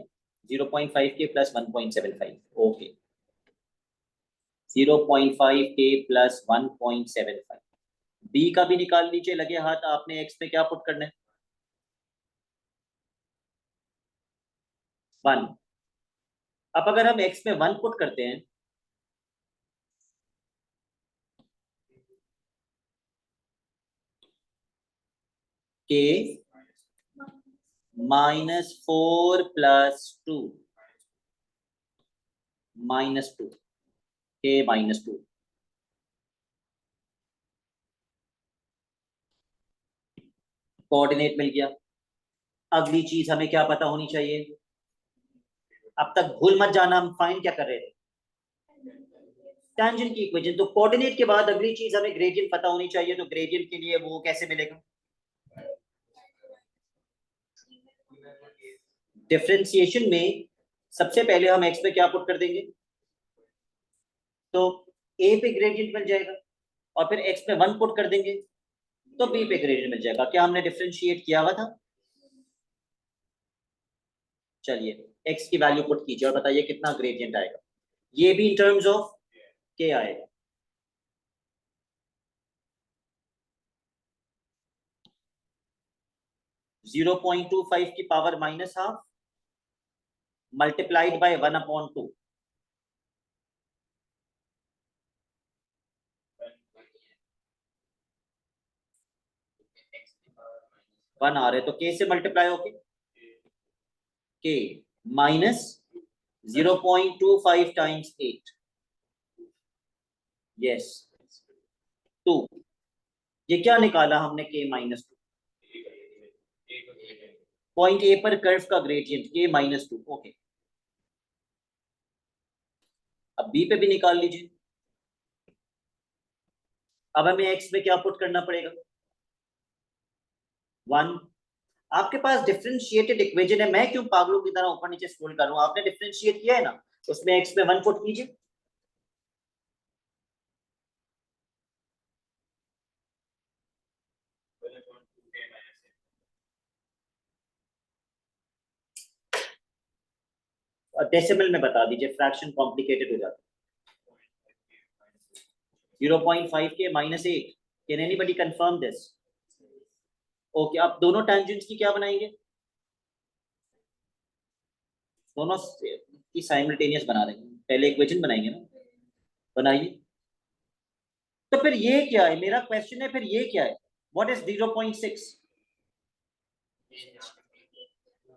0.5 के प्लस 1.75, ओके। 0.5 के प्लस 1.75। बी का भी निकाल लीजिए, लगे हाथ। आपने एक्स में क्या पुट करना है? 1। अब अगर हम एक्स में 1 पुट करते हैं, के -4 + 2 -2, के -2, कोऑर्डिनेट मिल गया। अगली चीज हमें क्या पता होनी चाहिए? अब तक भूल मत जाना, हम फाइंड क्या कर रहे थे? टैंजेंट की इक्वेशन। तो कोऑर्डिनेट के बाद अगली चीज हमें ग्रेडियंट पता होनी चाहिए, तो ग्रेडियंट के लिए वो कैसे मिलेगा? डिफरेंशिएशन में सबसे पहले हम एक्स पे क्या पुट कर देंगे? तो ए पे ग्रेडियंट मिल जाएगा, और फिर एक्स पे 1 पुट कर देंगे तो बी पे ग्रेडियंट मिल जाएगा। क्या हमने डिफरेंशिएट किया हुआ था? चलिए, x की वैल्यू पुट कीजिए और बताइए कितना ग्रेडियंट आएगा। ये भी इन टर्म्स ऑफ k आएगा। (0.25 की पावर -12 मल्टीप्लाइड बाय 1/2। 1 आ रहे तो k से मल्टीप्लाई होके k माइनस 0.25 टाइम्स 8, यस 2। ये क्या निकाला हमने k -2, पॉइंट ए पर कर्व का ग्रेडियंट k -2। ओके, अब b पे भी निकाल लीजिए। अब हमें x में क्या पुट करना पड़ेगा, 1। आपके पास डिफरेंशिएटेड इक्वेशन है, मैं क्यों पागलों की तरह ऊपर नीचे स्क्रॉल कर रहा हूं, आपने डिफरेंशिएट किया है ना, उसमें x में 1 पुट कीजिए। और डेसिमल में बता दीजिए, फ्रैक्शन कॉम्प्लिकेटेड हो जाता है। 0.5 के -8, can anybody confirm this? Okay, अब दोनों टेंजेंट्स की क्या बनाएंगे, दोनों की साइमल्टेनियस बना देंगे, पहले इक्वेशन बनाएंगे ना, बनाइए। तो फिर ये क्या है, मेरा क्वेश्चन है, फिर ये क्या है, व्हाट इज 0.6,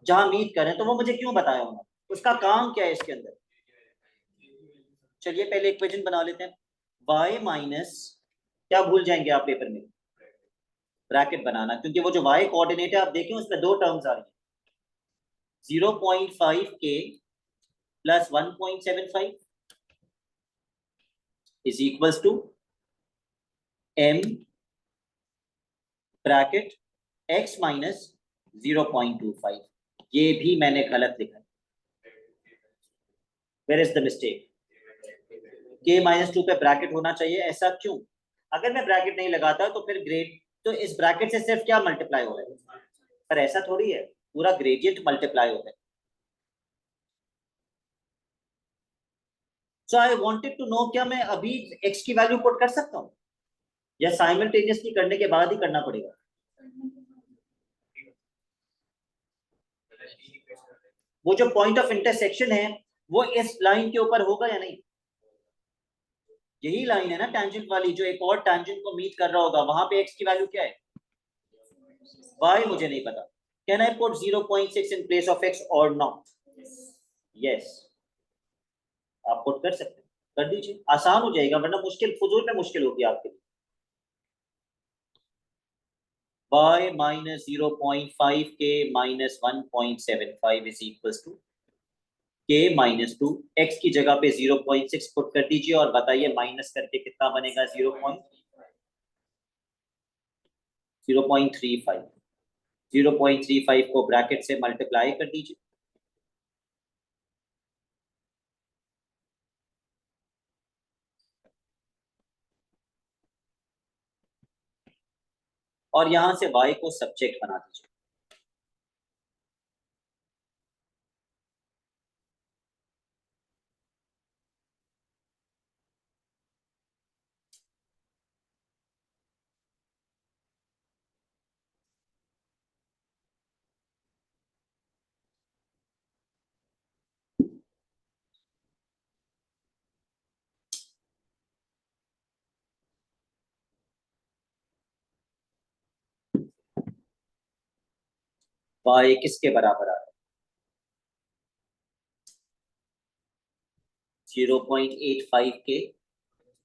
जहां मीट करें, तो वो मुझे क्यों बताया होगा, उसका काम क्या है इसके अंदर। चलिए पहले इक्वेशन बना लेते हैं, y माइनस, क्या भूल जाएंगे आप पेपर में, ब्रैकेट बनाना, क्योंकि वो जो y कोऑर्डिनेट है आप देखें उसमें दो टर्म्स आ रही है, 0.5 k plus 1.75 is equals to m bracket x minus 0.25। ये भी मैंने गलत लिखा है, where is the mistake, k -2 पे ब्रैकेट होना चाहिए, ऐसा क्यों, अगर मैं ब्रैकेट नहीं लगाता तो फिर ग्रेड, तो इस ब्रैकेट से सिर्फ क्या मल्टीप्लाई हो रहा है, पर ऐसा थोड़ी है, पूरा ग्रेडियंट मल्टीप्लाई होता है। सो आई वांटेड टू नो, क्या मैं अभी x की वैल्यू पुट कर सकता हूँ या साइमल्टेनियसली करने के बाद ही करना पड़ेगा। वो जो पॉइंट ऑफ इंटरसेक्शन है वो इस लाइन के ऊपर होगा या नहीं, यही लाइन है ना टेंजेंट वाली, जो एक और टेंजेंट को मीट कर रहा होगा, वहां पे x की वैल्यू क्या है, y मुझे नहीं पता। Can I put 0.6 in place of x और नॉट? यस, आप पुट कर सकते हैं, कर दीजिए, आसान हो जाएगा, वरना मुश्किल, फजूल में मुश्किल होगी आपके लिए। y minus 0.5 k minus 1.75 is equals to k minus 2, x की जगह पे 0.6 पुट कर दीजिए और बताइए माइनस करके कितना बनेगा, 0.35। 0.35 को ब्रैकेट से मल्टीप्लाई कर दीजिए, और यहां से y को सब्जेक्ट बना दीजिए। y किसके बराबर आ रहा है, 0.85 के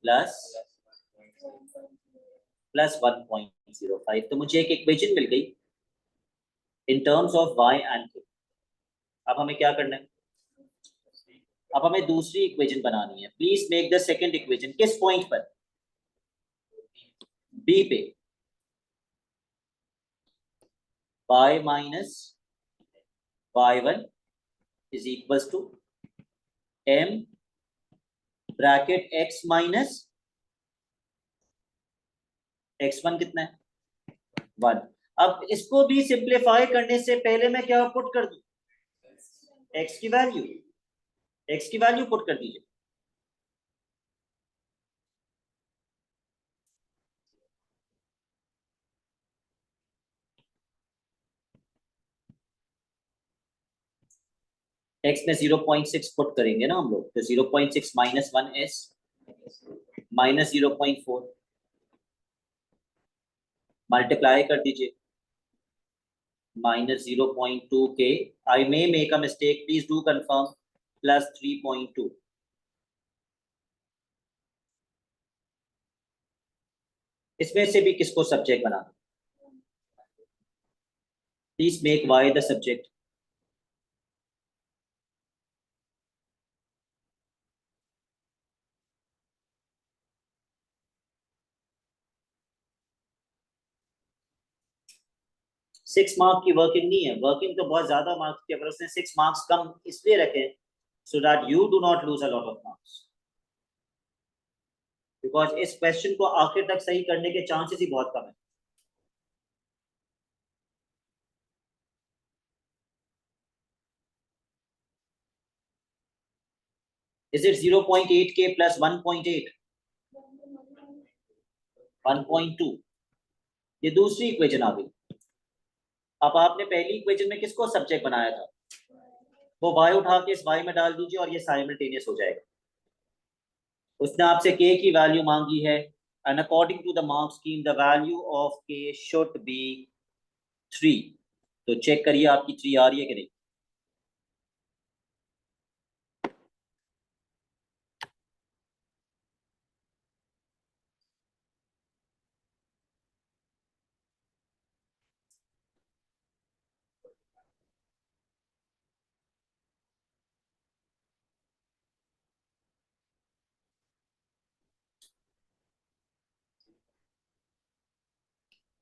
प्लस 1.05। तो मुझे एक इक्वेशन मिल गई इन terms of y and k। अब हमें क्या करना है, अब हमें दूसरी इक्वेशन बनानी है। Please make the second equation, किस पॉइंट पर, b पे, y minus y1 is equals to m bracket x minus x1 कितना है, 1। अब इसको भी सिंप्लीफाई करने से पहले मैं क्या पुट कर दूं, एक्स की वैल्यू पुट कर दीजिए। एक्स में 0.6 पुट करेंगे ना हम लोग, तो 0.6 माइनस 1s माइनस 0.4 मल्टीप्लाई कर दीजिए, minus 0.2k, I may make a mistake, please do confirm, plus 3.2। इसमें से भी किसको सब्जेक्ट बना, please make y the subject. Six mark की वर्किंग नहीं है, वर्किंग तो बहुत ज्यादा मार्क्स की है, पर उसने 6 मार्क्स कम इसलिए रखे so that you do not lose a lot of marks, because इस क्वेश्चन को आखिर तक सही करने के चांसेस ही बहुत कम है। Is it 0.8k plus 1.8 1.2? ये दूसरी इक्वेशन आ गई। अब आपने पहली इक्वेशन में किसको सब्जेक्ट बनाया था, वो y उठा के इस y में डाल दीजिए और ये साइमल्टेनियस हो जाएगा। उसने आपसे k की वैल्यू मांगी है, and according to the mark scheme the value of k should be 3। तो चेक करिए आपकी 3 आ रही है कि नहीं।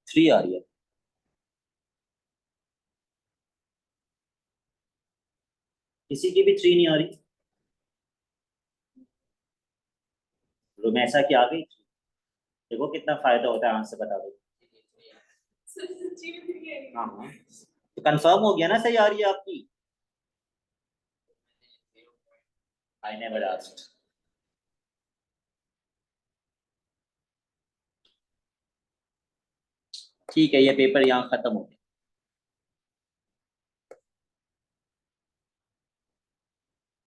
थ्री आ रही है, किसी की भी 3 नहीं आ रही, रोमैसा की आ गई। देखो कितना फायदा होता है आंसर बता दो। हाँ हाँ, तो कंफर्म हो गया ना, सही आ रही है आपकी। I never asked. ठीक है, ये पेपर यहाँ खत्म हो गया।